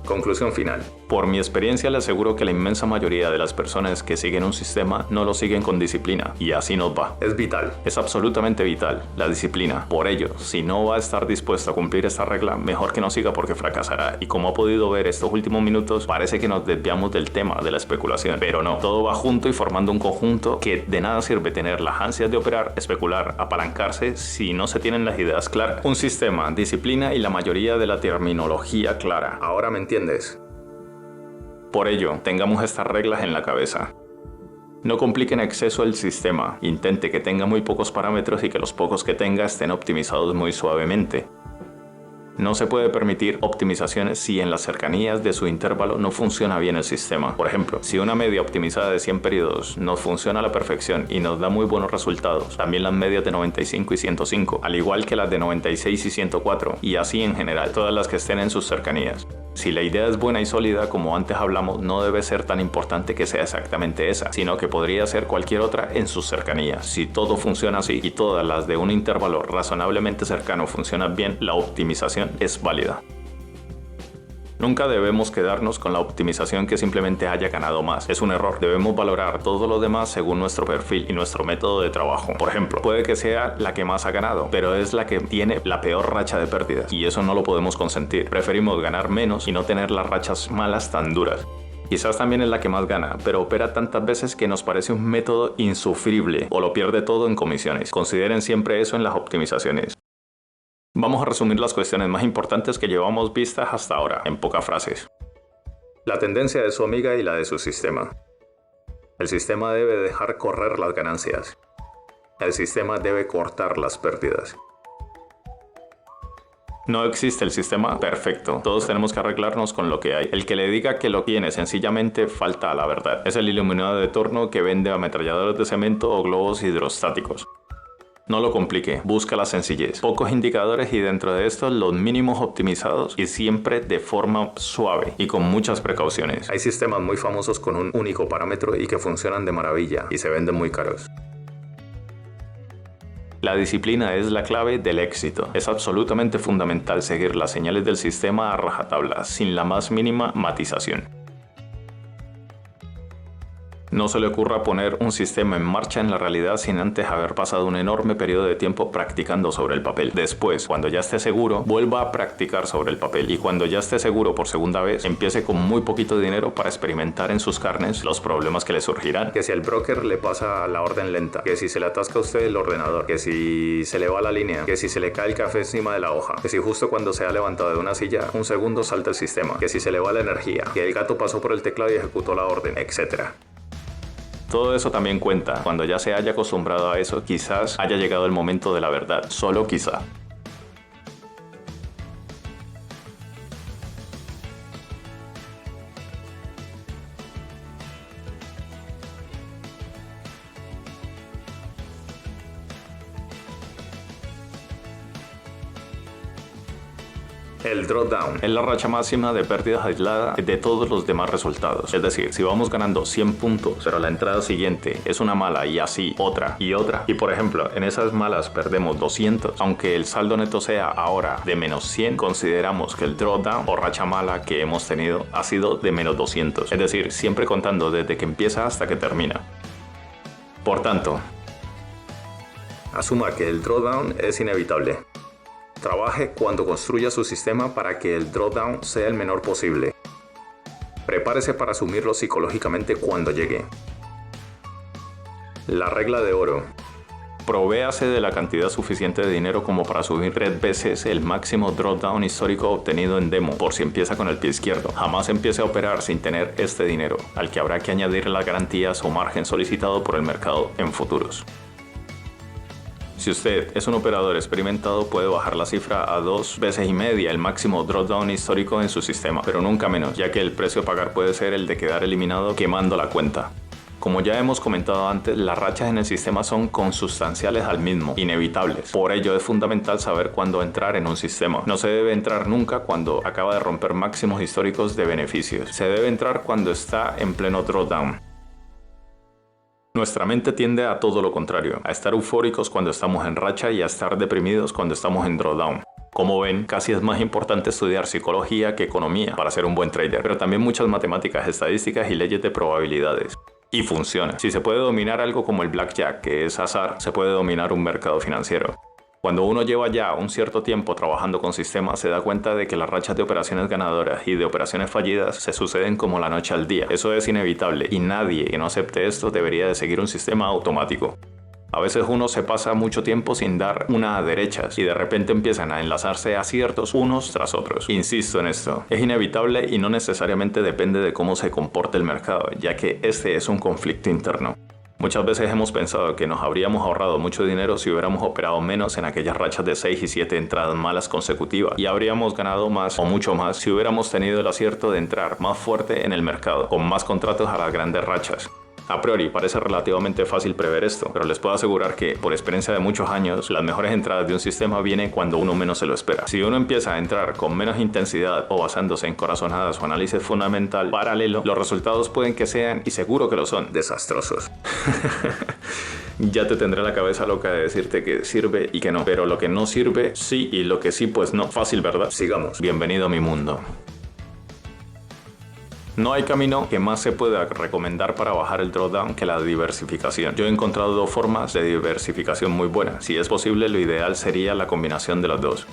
Conclusión final. Por mi experiencia le aseguro que la inmensa mayoría de las personas que siguen un sistema no lo siguen con disciplina, y así nos va. Es vital, es absolutamente vital, la disciplina. Por ello, si no va a estar dispuesto a cumplir esta regla, mejor que no siga porque fracasará. Y como ha podido ver estos últimos minutos, parece que nos desviamos del tema de la especulación. Pero no, todo va junto y formando un conjunto que de nada sirve tener las ansias de operar, especular, apalancarse si no se tienen las ideas claras. Un sistema, disciplina y la mayoría de la terminología clara. Ahora me entiendes. Por ello, tengamos estas reglas en la cabeza. No complique en exceso el sistema. Intente que tenga muy pocos parámetros y que los pocos que tenga estén optimizados muy suavemente. No se puede permitir optimizaciones si en las cercanías de su intervalo no funciona bien el sistema. Por ejemplo, si una media optimizada de 100 periodos nos funciona a la perfección y nos da muy buenos resultados, también las medias de 95 y 105, al igual que las de 96 y 104, y así en general, todas las que estén en sus cercanías. Si la idea es buena y sólida, como antes hablamos, no debe ser tan importante que sea exactamente esa, sino que podría ser cualquier otra en sus cercanías. Si todo funciona así y todas las de un intervalo razonablemente cercano funcionan bien, la optimización es válida. Nunca debemos quedarnos con la optimización que simplemente haya ganado más. Es un error. Debemos valorar todo lo demás según nuestro perfil y nuestro método de trabajo. Por ejemplo, puede que sea la que más ha ganado, pero es la que tiene la peor racha de pérdidas. Y eso no lo podemos consentir. Preferimos ganar menos y no tener las rachas malas tan duras. Quizás también es la que más gana, pero opera tantas veces que nos parece un método insufrible o lo pierde todo en comisiones. Consideren siempre eso en las optimizaciones. Vamos a resumir las cuestiones más importantes que llevamos vistas hasta ahora, en pocas frases. La tendencia de su amiga y la de su sistema. El sistema debe dejar correr las ganancias. El sistema debe cortar las pérdidas. No existe el sistema perfecto. Todos tenemos que arreglarnos con lo que hay. El que le diga que lo tiene sencillamente falta a la verdad. Es el iluminado de turno que vende ametralladores de cemento o globos hidrostáticos. No lo complique, busca la sencillez. Pocos indicadores y dentro de estos los mínimos optimizados y siempre de forma suave y con muchas precauciones. Hay sistemas muy famosos con un único parámetro y que funcionan de maravilla y se venden muy caros. La disciplina es la clave del éxito. Es absolutamente fundamental seguir las señales del sistema a rajatabla, sin la más mínima matización. No se le ocurra poner un sistema en marcha en la realidad sin antes haber pasado un enorme periodo de tiempo practicando sobre el papel. Después, cuando ya esté seguro, vuelva a practicar sobre el papel. Y cuando ya esté seguro por segunda vez, empiece con muy poquito dinero para experimentar en sus carnes los problemas que le surgirán. Que si al broker le pasa la orden lenta, que si se le atasca a usted el ordenador, que si se le va la línea, que si se le cae el café encima de la hoja, que si justo cuando se ha levantado de una silla, un segundo salta el sistema, que si se le va la energía, que el gato pasó por el teclado y ejecutó la orden, etc. Todo eso también cuenta. Cuando ya se haya acostumbrado a eso, quizás haya llegado el momento de la verdad. Solo quizá. El drawdown es la racha máxima de pérdidas aislada de todos los demás resultados. Es decir, si vamos ganando 100 puntos, pero la entrada siguiente es una mala y así otra y otra, y por ejemplo en esas malas perdemos 200, aunque el saldo neto sea ahora de menos 100, consideramos que el drawdown o racha mala que hemos tenido ha sido de menos 200. Es decir, siempre contando desde que empieza hasta que termina. Por tanto, asuma que el drawdown es inevitable. Trabaje cuando construya su sistema para que el drawdown sea el menor posible. Prepárese para asumirlo psicológicamente cuando llegue. La regla de oro. Provéase de la cantidad suficiente de dinero como para subir 3 veces el máximo drawdown histórico obtenido en demo, por si empieza con el pie izquierdo. Jamás empiece a operar sin tener este dinero, al que habrá que añadir las garantías o margen solicitado por el mercado en futuros. Si usted es un operador experimentado, puede bajar la cifra a 2,5 veces el máximo drawdown histórico en su sistema, pero nunca menos, ya que el precio a pagar puede ser el de quedar eliminado quemando la cuenta. Como ya hemos comentado antes, las rachas en el sistema son consustanciales al mismo, inevitables. Por ello es fundamental saber cuándo entrar en un sistema. No se debe entrar nunca cuando acaba de romper máximos históricos de beneficios. Se debe entrar cuando está en pleno drawdown. Nuestra mente tiende a todo lo contrario, a estar eufóricos cuando estamos en racha y a estar deprimidos cuando estamos en drawdown. Como ven, casi es más importante estudiar psicología que economía para ser un buen trader, pero también muchas matemáticas, estadísticas y leyes de probabilidades. Y funciona. Si se puede dominar algo como el blackjack, que es azar, se puede dominar un mercado financiero. Cuando uno lleva ya un cierto tiempo trabajando con sistemas, se da cuenta de que las rachas de operaciones ganadoras y de operaciones fallidas se suceden como la noche al día. Eso es inevitable y nadie que no acepte esto debería de seguir un sistema automático. A veces uno se pasa mucho tiempo sin dar una a derechas y de repente empiezan a enlazarse aciertos unos tras otros. Insisto en esto, es inevitable y no necesariamente depende de cómo se comporte el mercado, ya que este es un conflicto interno. Muchas veces hemos pensado que nos habríamos ahorrado mucho dinero si hubiéramos operado menos en aquellas rachas de 6 y 7 entradas malas consecutivas y habríamos ganado más o mucho más si hubiéramos tenido el acierto de entrar más fuerte en el mercado, con más contratos a las grandes rachas. A priori parece relativamente fácil prever esto, pero les puedo asegurar que, por experiencia de muchos años, las mejores entradas de un sistema vienen cuando uno menos se lo espera. Si uno empieza a entrar con menos intensidad o basándose en corazonadas o análisis fundamental paralelo, los resultados pueden que sean, y seguro que lo son, desastrosos. Ya te tendré la cabeza loca de decirte que sirve y que no, pero lo que no sirve, sí, y lo que sí, pues no. Fácil, ¿verdad? Sigamos. Bienvenido a mi mundo. No hay camino que más se pueda recomendar para bajar el drawdown que la diversificación. Yo he encontrado dos formas de diversificación muy buenas. Si es posible, lo ideal sería la combinación de las dos.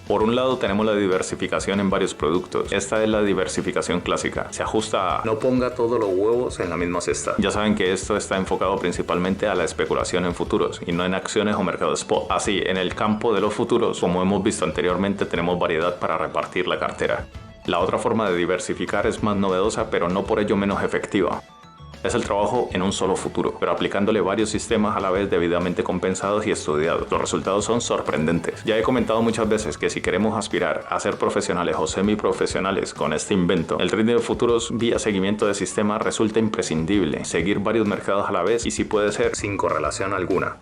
Por un lado tenemos la diversificación en varios productos. Esta es la diversificación clásica. Se ajusta a no ponga todos los huevos en la misma cesta. Ya saben que esto está enfocado principalmente a la especulación en futuros y no en acciones o mercado spot. Así, en el campo de los futuros, como hemos visto anteriormente, tenemos variedad para repartir la cartera. La otra forma de diversificar es más novedosa, pero no por ello menos efectiva. Es el trabajo en un solo futuro, pero aplicándole varios sistemas a la vez debidamente compensados y estudiados. Los resultados son sorprendentes. Ya he comentado muchas veces que si queremos aspirar a ser profesionales o semiprofesionales con este invento, el trading de futuros vía seguimiento de sistema resulta imprescindible. Seguir varios mercados a la vez y si puede ser sin correlación alguna.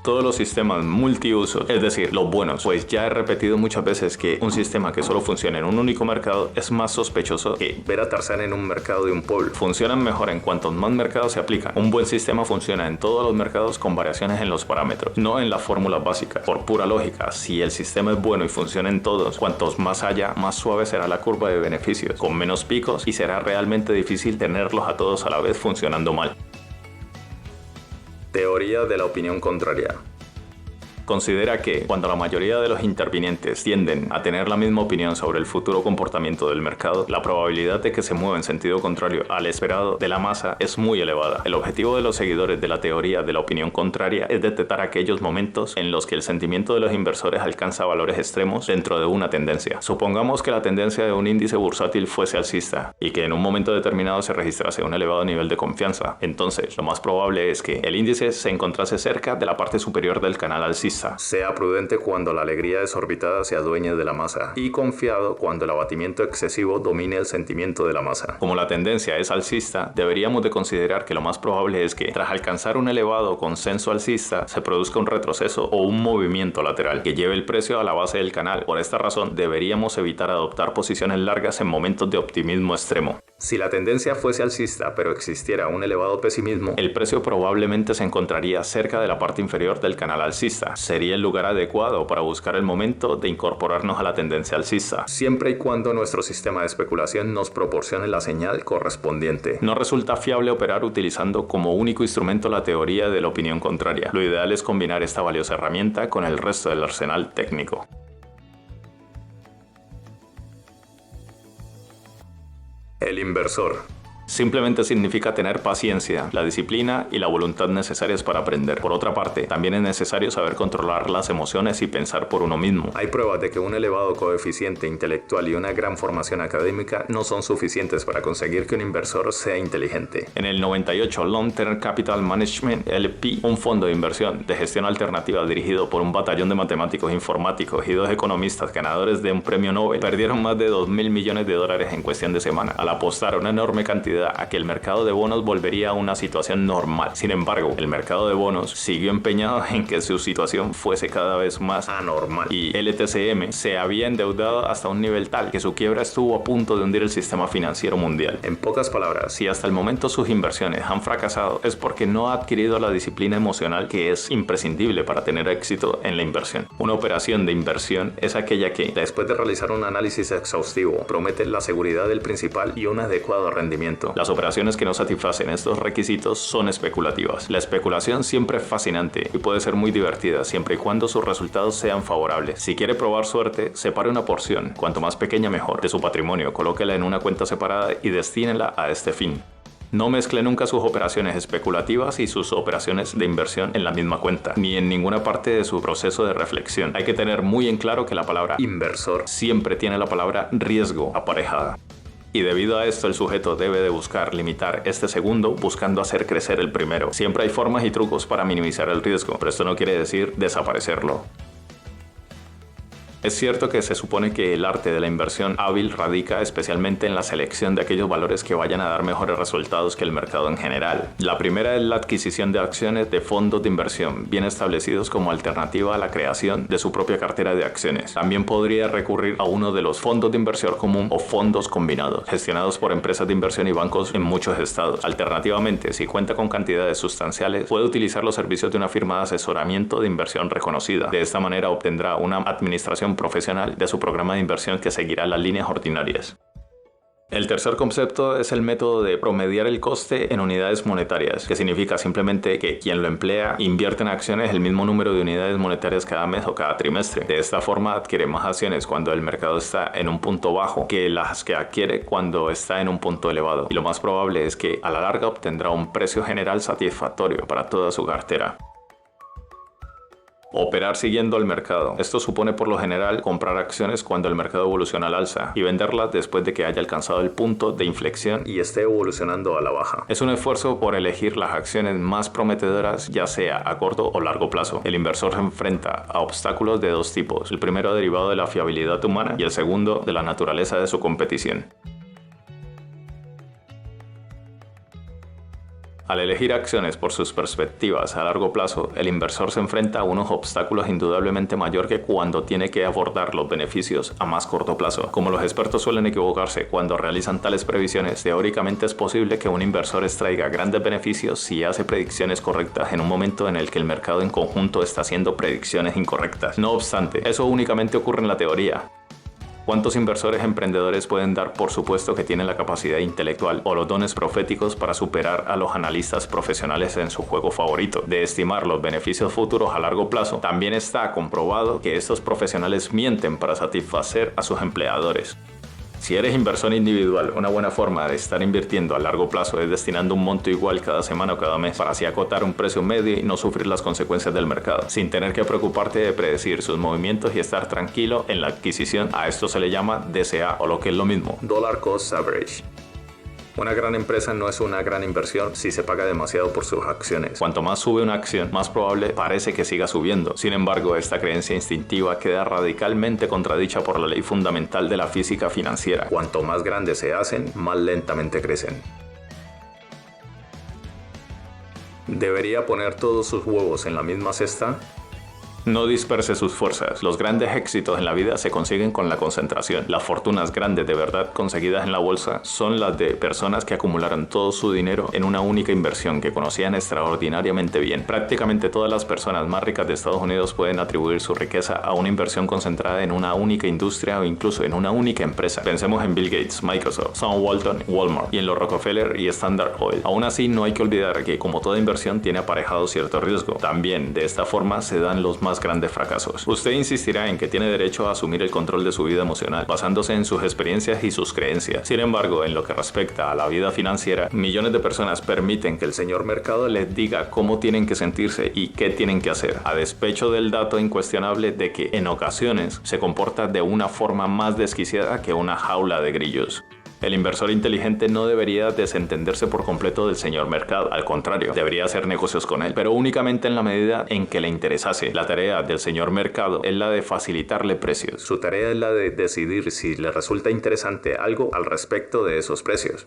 Todos los sistemas multiusos, es decir, los buenos, pues ya he repetido muchas veces que un sistema que solo funciona en un único mercado es más sospechoso que ver a Tarzán en un mercado de un pueblo. Funcionan mejor en cuantos más mercados se aplican. Un buen sistema funciona en todos los mercados con variaciones en los parámetros, no en las fórmulas básicas. Por pura lógica, si el sistema es bueno y funciona en todos, cuantos más haya, más suave será la curva de beneficios, con menos picos y será realmente difícil tenerlos a todos a la vez funcionando mal. Teoría de la opinión contraria. Considera que cuando la mayoría de los intervinientes tienden a tener la misma opinión sobre el futuro comportamiento del mercado, la probabilidad de que se mueva en sentido contrario al esperado de la masa es muy elevada. El objetivo de los seguidores de la teoría de la opinión contraria es detectar aquellos momentos en los que el sentimiento de los inversores alcanza valores extremos dentro de una tendencia. Supongamos que la tendencia de un índice bursátil fuese alcista y que en un momento determinado se registrase un elevado nivel de confianza. Entonces, lo más probable es que el índice se encontrase cerca de la parte superior del canal alcista. Sea prudente cuando la alegría desorbitada se adueñe de la masa y confiado cuando el abatimiento excesivo domine el sentimiento de la masa. Como la tendencia es alcista, deberíamos de considerar que lo más probable es que, tras alcanzar un elevado consenso alcista, se produzca un retroceso o un movimiento lateral que lleve el precio a la base del canal. Por esta razón, deberíamos evitar adoptar posiciones largas en momentos de optimismo extremo. Si la tendencia fuese alcista pero existiera un elevado pesimismo, el precio probablemente se encontraría cerca de la parte inferior del canal alcista. Sería el lugar adecuado para buscar el momento de incorporarnos a la tendencia alcista, siempre y cuando nuestro sistema de especulación nos proporcione la señal correspondiente. No resulta fiable operar utilizando como único instrumento la teoría de la opinión contraria. Lo ideal es combinar esta valiosa herramienta con el resto del arsenal técnico. El inversor. Simplemente significa tener paciencia, la disciplina y la voluntad necesarias para aprender. Por otra parte, también es necesario saber controlar las emociones y pensar por uno mismo. Hay pruebas de que un elevado coeficiente intelectual y una gran formación académica no son suficientes para conseguir que un inversor sea inteligente. En el 98, Long Term Capital Management LP, un fondo de inversión de gestión alternativa dirigido por un batallón de matemáticos, informáticos y 2 economistas ganadores de un premio Nobel, perdieron más de $2.000 millones en cuestión de semana, al apostar una enorme cantidad a que el mercado de bonos volvería a una situación normal. Sin embargo, el mercado de bonos siguió empeñado en que su situación fuese cada vez más anormal, y LTCM se había endeudado hasta un nivel tal que su quiebra estuvo a punto de hundir el sistema financiero mundial. En pocas palabras, si hasta el momento sus inversiones han fracasado, es porque no ha adquirido la disciplina emocional que es imprescindible para tener éxito en la inversión. Una operación de inversión es aquella que, después de realizar un análisis exhaustivo, promete la seguridad del principal y un adecuado rendimiento. Las operaciones que no satisfacen estos requisitos son especulativas. La especulación siempre es fascinante y puede ser muy divertida siempre y cuando sus resultados sean favorables. Si quiere probar suerte, separe una porción, cuanto más pequeña mejor, de su patrimonio, colóquela en una cuenta separada y destínela a este fin. No mezcle nunca sus operaciones especulativas y sus operaciones de inversión en la misma cuenta, ni en ninguna parte de su proceso de reflexión. Hay que tener muy en claro que la palabra inversor siempre tiene la palabra riesgo aparejada. Y debido a esto, el sujeto debe de buscar limitar este segundo buscando hacer crecer el primero. Siempre hay formas y trucos para minimizar el riesgo, pero esto no quiere decir desaparecerlo. Es cierto que se supone que el arte de la inversión hábil radica especialmente en la selección de aquellos valores que vayan a dar mejores resultados que el mercado en general. La primera es la adquisición de acciones de fondos de inversión bien establecidos como alternativa a la creación de su propia cartera de acciones. También podría recurrir a uno de los fondos de inversión común o fondos combinados, gestionados por empresas de inversión y bancos en muchos estados. Alternativamente, si cuenta con cantidades sustanciales, puede utilizar los servicios de una firma de asesoramiento de inversión reconocida. De esta manera obtendrá una administración profesional de su programa de inversión que seguirá las líneas ordinarias. El tercer concepto es el método de promediar el coste en unidades monetarias, que significa simplemente que quien lo emplea invierte en acciones el mismo número de unidades monetarias cada mes o cada trimestre. De esta forma adquiere más acciones cuando el mercado está en un punto bajo que las que adquiere cuando está en un punto elevado, y lo más probable es que a la larga obtendrá un precio general satisfactorio para toda su cartera. Operar siguiendo al mercado. Esto supone por lo general comprar acciones cuando el mercado evoluciona al alza y venderlas después de que haya alcanzado el punto de inflexión y esté evolucionando a la baja. Es un esfuerzo por elegir las acciones más prometedoras, ya sea a corto o largo plazo. El inversor se enfrenta a obstáculos de dos tipos. El primero derivado de la fiabilidad humana y el segundo de la naturaleza de su competición. Al elegir acciones por sus perspectivas a largo plazo, el inversor se enfrenta a unos obstáculos indudablemente mayor que cuando tiene que abordar los beneficios a más corto plazo. Como los expertos suelen equivocarse cuando realizan tales previsiones, teóricamente es posible que un inversor extraiga grandes beneficios si hace predicciones correctas en un momento en el que el mercado en conjunto está haciendo predicciones incorrectas. No obstante, eso únicamente ocurre en la teoría. ¿Cuántos inversores emprendedores pueden dar por supuesto que tienen la capacidad intelectual o los dones proféticos para superar a los analistas profesionales en su juego favorito, de estimar los beneficios futuros a largo plazo? También está comprobado que estos profesionales mienten para satisfacer a sus empleadores. Si eres inversor individual, una buena forma de estar invirtiendo a largo plazo es destinando un monto igual cada semana o cada mes para así acotar un precio medio y no sufrir las consecuencias del mercado, sin tener que preocuparte de predecir sus movimientos y estar tranquilo en la adquisición. A esto se le llama DCA, o lo que es lo mismo, Dollar Cost Average. Una gran empresa no es una gran inversión si se paga demasiado por sus acciones. Cuanto más sube una acción, más probable parece que siga subiendo. Sin embargo, esta creencia instintiva queda radicalmente contradicha por la ley fundamental de la física financiera. Cuanto más grandes se hacen, más lentamente crecen. ¿Debería poner todos sus huevos en la misma cesta? No disperse sus fuerzas. Los grandes éxitos en la vida se consiguen con la concentración. Las fortunas grandes de verdad conseguidas en la bolsa son las de personas que acumularon todo su dinero en una única inversión que conocían extraordinariamente bien. Prácticamente todas las personas más ricas de Estados Unidos pueden atribuir su riqueza a una inversión concentrada en una única industria o incluso en una única empresa. Pensemos en Bill Gates, Microsoft, Sam Walton, Walmart y en los Rockefeller y Standard Oil. Aún así, no hay que olvidar que como toda inversión tiene aparejado cierto riesgo. También de esta forma se dan los más más grandes fracasos. Usted insistirá en que tiene derecho a asumir el control de su vida emocional, basándose en sus experiencias y sus creencias. Sin embargo, en lo que respecta a la vida financiera, millones de personas permiten que el señor mercado les diga cómo tienen que sentirse y qué tienen que hacer, a despecho del dato incuestionable de que en ocasiones se comporta de una forma más desquiciada que una jaula de grillos. El inversor inteligente no debería desentenderse por completo del señor mercado, al contrario, debería hacer negocios con él, pero únicamente en la medida en que le interesase. La tarea del señor mercado es la de facilitarle precios. Su tarea es la de decidir si le resulta interesante algo al respecto de esos precios.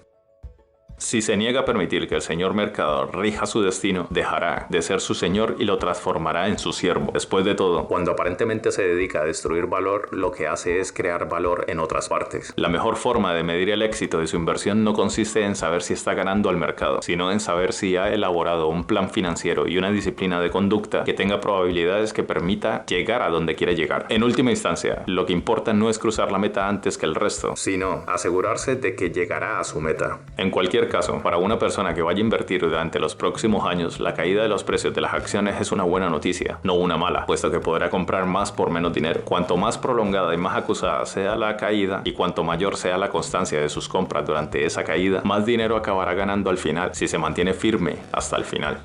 Si se niega a permitir que el señor mercado rija su destino, dejará de ser su señor y lo transformará en su siervo. Después de todo, cuando aparentemente se dedica a destruir valor, lo que hace es crear valor en otras partes. La mejor forma de medir el éxito de su inversión no consiste en saber si está ganando al mercado, sino en saber si ha elaborado un plan financiero y una disciplina de conducta que tenga probabilidades que permita llegar a donde quiere llegar. En última instancia, lo que importa no es cruzar la meta antes que el resto, sino asegurarse de que llegará a su meta. En cualquier caso, para una persona que vaya a invertir durante los próximos años, la caída de los precios de las acciones es una buena noticia, no una mala, puesto que podrá comprar más por menos dinero. Cuanto más prolongada y más acusada sea la caída y cuanto mayor sea la constancia de sus compras durante esa caída, más dinero acabará ganando al final si se mantiene firme hasta el final.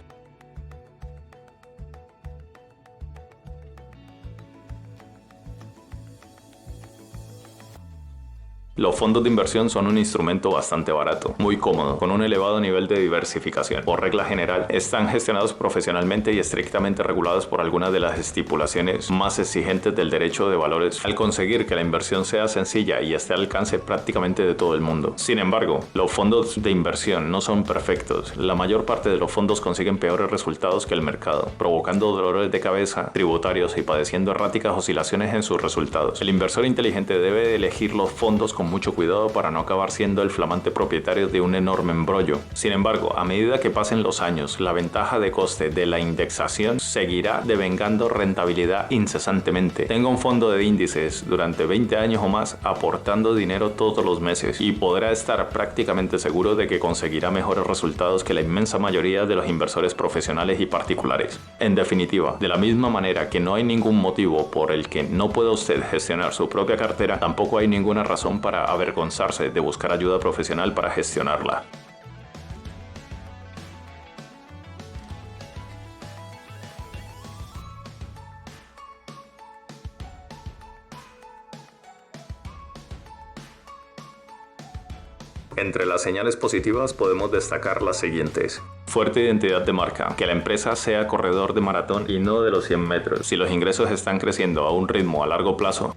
Los fondos de inversión son un instrumento bastante barato, muy cómodo, con un elevado nivel de diversificación. Por regla general, están gestionados profesionalmente y estrictamente regulados por algunas de las estipulaciones más exigentes del derecho de valores, al conseguir que la inversión sea sencilla y esté al alcance prácticamente de todo el mundo. Sin embargo, los fondos de inversión no son perfectos. La mayor parte de los fondos consiguen peores resultados que el mercado, provocando dolores de cabeza, tributarios y padeciendo erráticas oscilaciones en sus resultados. El inversor inteligente debe elegir los fondos con mucho cuidado para no acabar siendo el flamante propietario de un enorme embrollo. Sin embargo, a medida que pasen los años, la ventaja de coste de la indexación seguirá devengando rentabilidad incesantemente. Tenga un fondo de índices durante 20 años o más aportando dinero todos los meses y podrá estar prácticamente seguro de que conseguirá mejores resultados que la inmensa mayoría de los inversores profesionales y particulares. En definitiva, de la misma manera que no hay ningún motivo por el que no pueda usted gestionar su propia cartera, tampoco hay ninguna razón para avergonzarse de buscar ayuda profesional para gestionarla. Entre las señales positivas podemos destacar las siguientes. Fuerte identidad de marca, que la empresa sea corredor de maratón y no de los 100 metros. Si los ingresos están creciendo a un ritmo a largo plazo.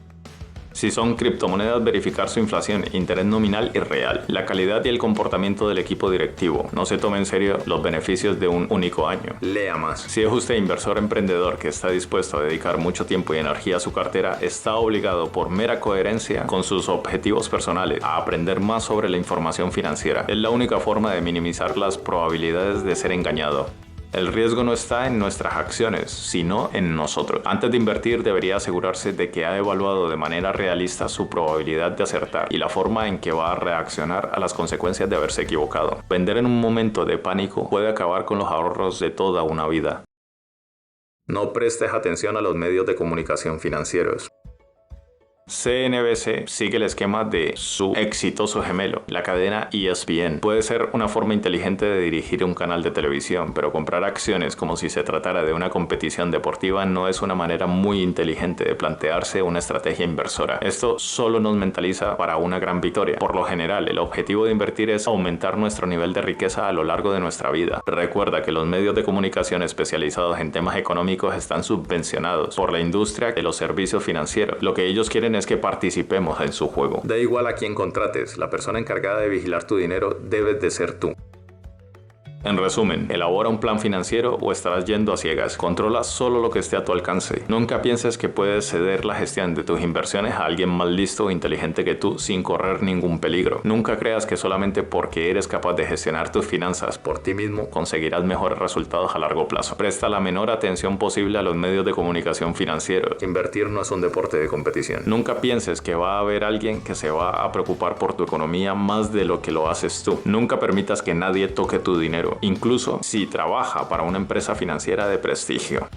Si son criptomonedas, verificar su inflación, interés nominal y real. La calidad y el comportamiento del equipo directivo. No se tome en serio los beneficios de un único año. Lea más. Si es usted inversor emprendedor que está dispuesto a dedicar mucho tiempo y energía a su cartera, está obligado por mera coherencia con sus objetivos personales a aprender más sobre la información financiera. Es la única forma de minimizar las probabilidades de ser engañado. El riesgo no está en nuestras acciones, sino en nosotros. Antes de invertir, debería asegurarse de que ha evaluado de manera realista su probabilidad de acertar y la forma en que va a reaccionar a las consecuencias de haberse equivocado. Vender en un momento de pánico puede acabar con los ahorros de toda una vida. No prestes atención a los medios de comunicación financieros. CNBC sigue el esquema de su exitoso gemelo, la cadena ESPN. Puede ser una forma inteligente de dirigir un canal de televisión, pero comprar acciones como si se tratara de una competición deportiva no es una manera muy inteligente de plantearse una estrategia inversora. Esto solo nos mentaliza para una gran victoria. Por lo general, el objetivo de invertir es aumentar nuestro nivel de riqueza a lo largo de nuestra vida. Recuerda que los medios de comunicación especializados en temas económicos están subvencionados por la industria de los servicios financieros. Lo que ellos quieren es que participemos en su juego. Da igual a quién contrates, la persona encargada de vigilar tu dinero debes de ser tú. En resumen, elabora un plan financiero o estarás yendo a ciegas. Controla solo lo que esté a tu alcance. Nunca pienses que puedes ceder la gestión de tus inversiones a alguien más listo o inteligente que tú sin correr ningún peligro. Nunca creas que solamente porque eres capaz de gestionar tus finanzas por ti mismo conseguirás mejores resultados a largo plazo. Presta la menor atención posible a los medios de comunicación financieros. Invertir no es un deporte de competición. Nunca pienses que va a haber alguien que se va a preocupar por tu economía más de lo que lo haces tú. Nunca permitas que nadie toque tu dinero, incluso si trabaja para una empresa financiera de prestigio.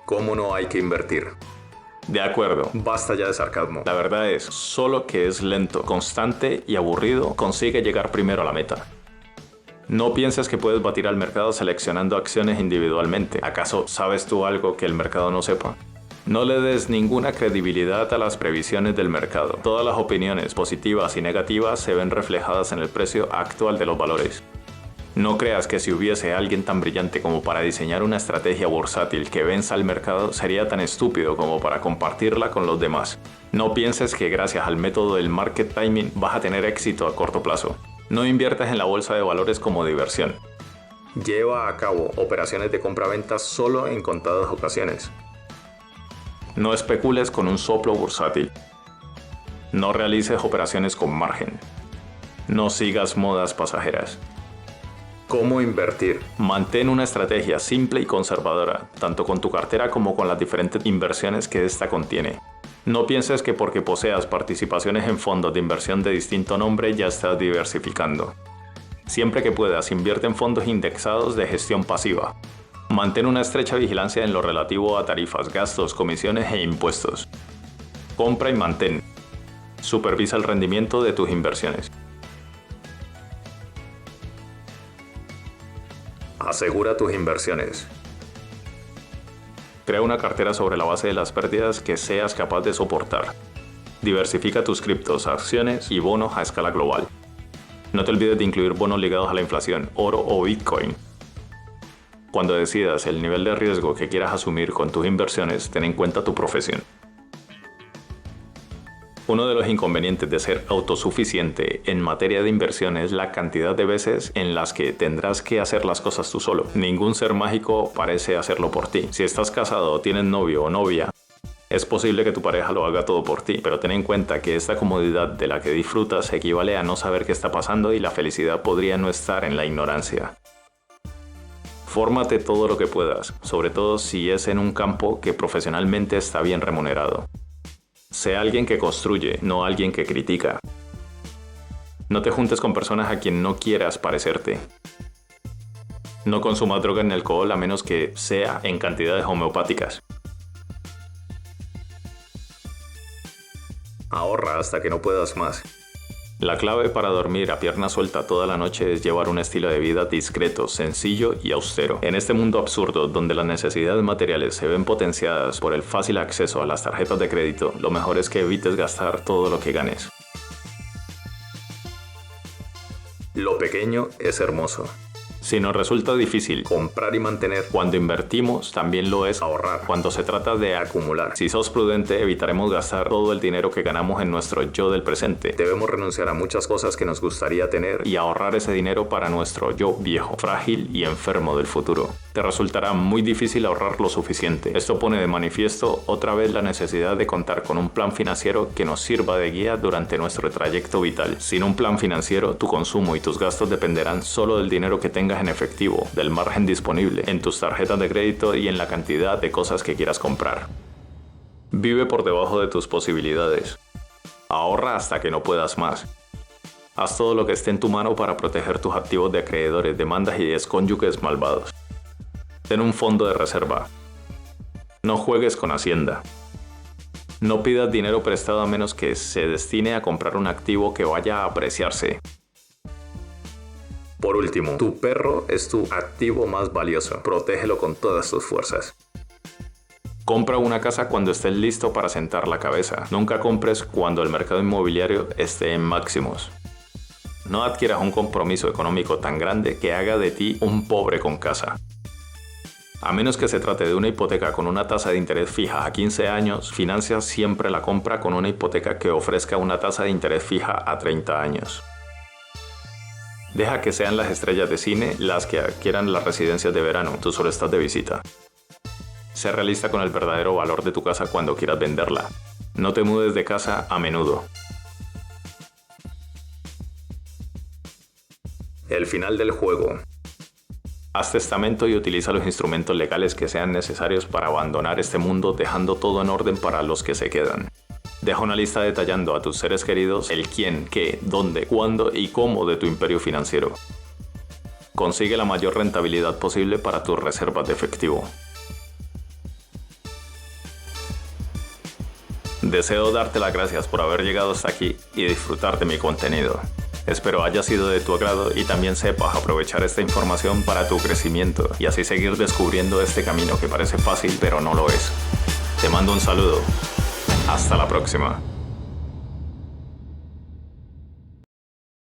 ¿Cómo no hay que invertir? De acuerdo. Basta ya de sarcasmo. La verdad es, solo que es lento, constante y aburrido, consigue llegar primero a la meta. No pienses que puedes batir al mercado seleccionando acciones individualmente. ¿Acaso sabes tú algo que el mercado no sepa? No le des ninguna credibilidad a las previsiones del mercado. Todas las opiniones positivas y negativas se ven reflejadas en el precio actual de los valores. No creas que si hubiese alguien tan brillante como para diseñar una estrategia bursátil que venza al mercado, sería tan estúpido como para compartirla con los demás. No pienses que gracias al método del market timing vas a tener éxito a corto plazo. No inviertas en la bolsa de valores como diversión. Lleva a cabo operaciones de compra-venta solo en contadas ocasiones. No especules con un soplo bursátil. No realices operaciones con margen. No sigas modas pasajeras. ¿Cómo invertir? Mantén una estrategia simple y conservadora, tanto con tu cartera como con las diferentes inversiones que ésta contiene. No pienses que porque poseas participaciones en fondos de inversión de distinto nombre ya estás diversificando. Siempre que puedas, invierte en fondos indexados de gestión pasiva. Mantén una estrecha vigilancia en lo relativo a tarifas, gastos, comisiones e impuestos. Compra y mantén. Supervisa el rendimiento de tus inversiones. Asegura tus inversiones. Crea una cartera sobre la base de las pérdidas que seas capaz de soportar. Diversifica tus criptos, acciones y bonos a escala global. No te olvides de incluir bonos ligados a la inflación, oro o Bitcoin. Cuando decidas el nivel de riesgo que quieras asumir con tus inversiones, ten en cuenta tu profesión. Uno de los inconvenientes de ser autosuficiente en materia de inversión es la cantidad de veces en las que tendrás que hacer las cosas tú solo. Ningún ser mágico parece hacerlo por ti. Si estás casado o tienes novio o novia, es posible que tu pareja lo haga todo por ti, pero ten en cuenta que esta comodidad de la que disfrutas equivale a no saber qué está pasando y la felicidad podría no estar en la ignorancia. Fórmate todo lo que puedas, sobre todo si es en un campo que profesionalmente está bien remunerado. Sé alguien que construye, no alguien que critica. No te juntes con personas a quien no quieras parecerte. No consumas droga ni alcohol a menos que sea en cantidades homeopáticas. Ahorra hasta que no puedas más. La clave para dormir a pierna suelta toda la noche es llevar un estilo de vida discreto, sencillo y austero. En este mundo absurdo, donde las necesidades materiales se ven potenciadas por el fácil acceso a las tarjetas de crédito, lo mejor es que evites gastar todo lo que ganes. Lo pequeño es hermoso. Si nos resulta difícil comprar y mantener, cuando invertimos también lo es ahorrar. Cuando se trata de acumular, si sos prudente, evitaremos gastar todo el dinero que ganamos en nuestro yo del presente. Debemos renunciar a muchas cosas que nos gustaría tener y ahorrar ese dinero para nuestro yo viejo, frágil y enfermo del futuro. Te resultará muy difícil ahorrar lo suficiente. Esto pone de manifiesto otra vez la necesidad de contar con un plan financiero que nos sirva de guía durante nuestro trayecto vital. Sin un plan financiero, tu consumo y tus gastos dependerán solo del dinero que tengas en efectivo, del margen disponible, en tus tarjetas de crédito y en la cantidad de cosas que quieras comprar. Vive por debajo de tus posibilidades. Ahorra hasta que no puedas más. Haz todo lo que esté en tu mano para proteger tus activos de acreedores, demandas y excónyuges malvados. Ten un fondo de reserva. No juegues con Hacienda. No pidas dinero prestado a menos que se destine a comprar un activo que vaya a apreciarse. Por último, tu perro es tu activo más valioso. Protégelo con todas tus fuerzas. Compra una casa cuando estés listo para sentar la cabeza. Nunca compres cuando el mercado inmobiliario esté en máximos. No adquieras un compromiso económico tan grande que haga de ti un pobre con casa. A menos que se trate de una hipoteca con una tasa de interés fija a 15 años, financia siempre la compra con una hipoteca que ofrezca una tasa de interés fija a 30 años. Deja que sean las estrellas de cine las que adquieran las residencias de verano, tú solo estás de visita. Sé realista con el verdadero valor de tu casa cuando quieras venderla. No te mudes de casa a menudo. El final del juego. Haz testamento y utiliza los instrumentos legales que sean necesarios para abandonar este mundo, dejando todo en orden para los que se quedan. Deja una lista detallando a tus seres queridos el quién, qué, dónde, cuándo y cómo de tu imperio financiero. Consigue la mayor rentabilidad posible para tus reservas de efectivo. Deseo darte las gracias por haber llegado hasta aquí y disfrutar de mi contenido. Espero haya sido de tu agrado y también sepas aprovechar esta información para tu crecimiento y así seguir descubriendo este camino que parece fácil pero no lo es. Te mando un saludo. Hasta la próxima.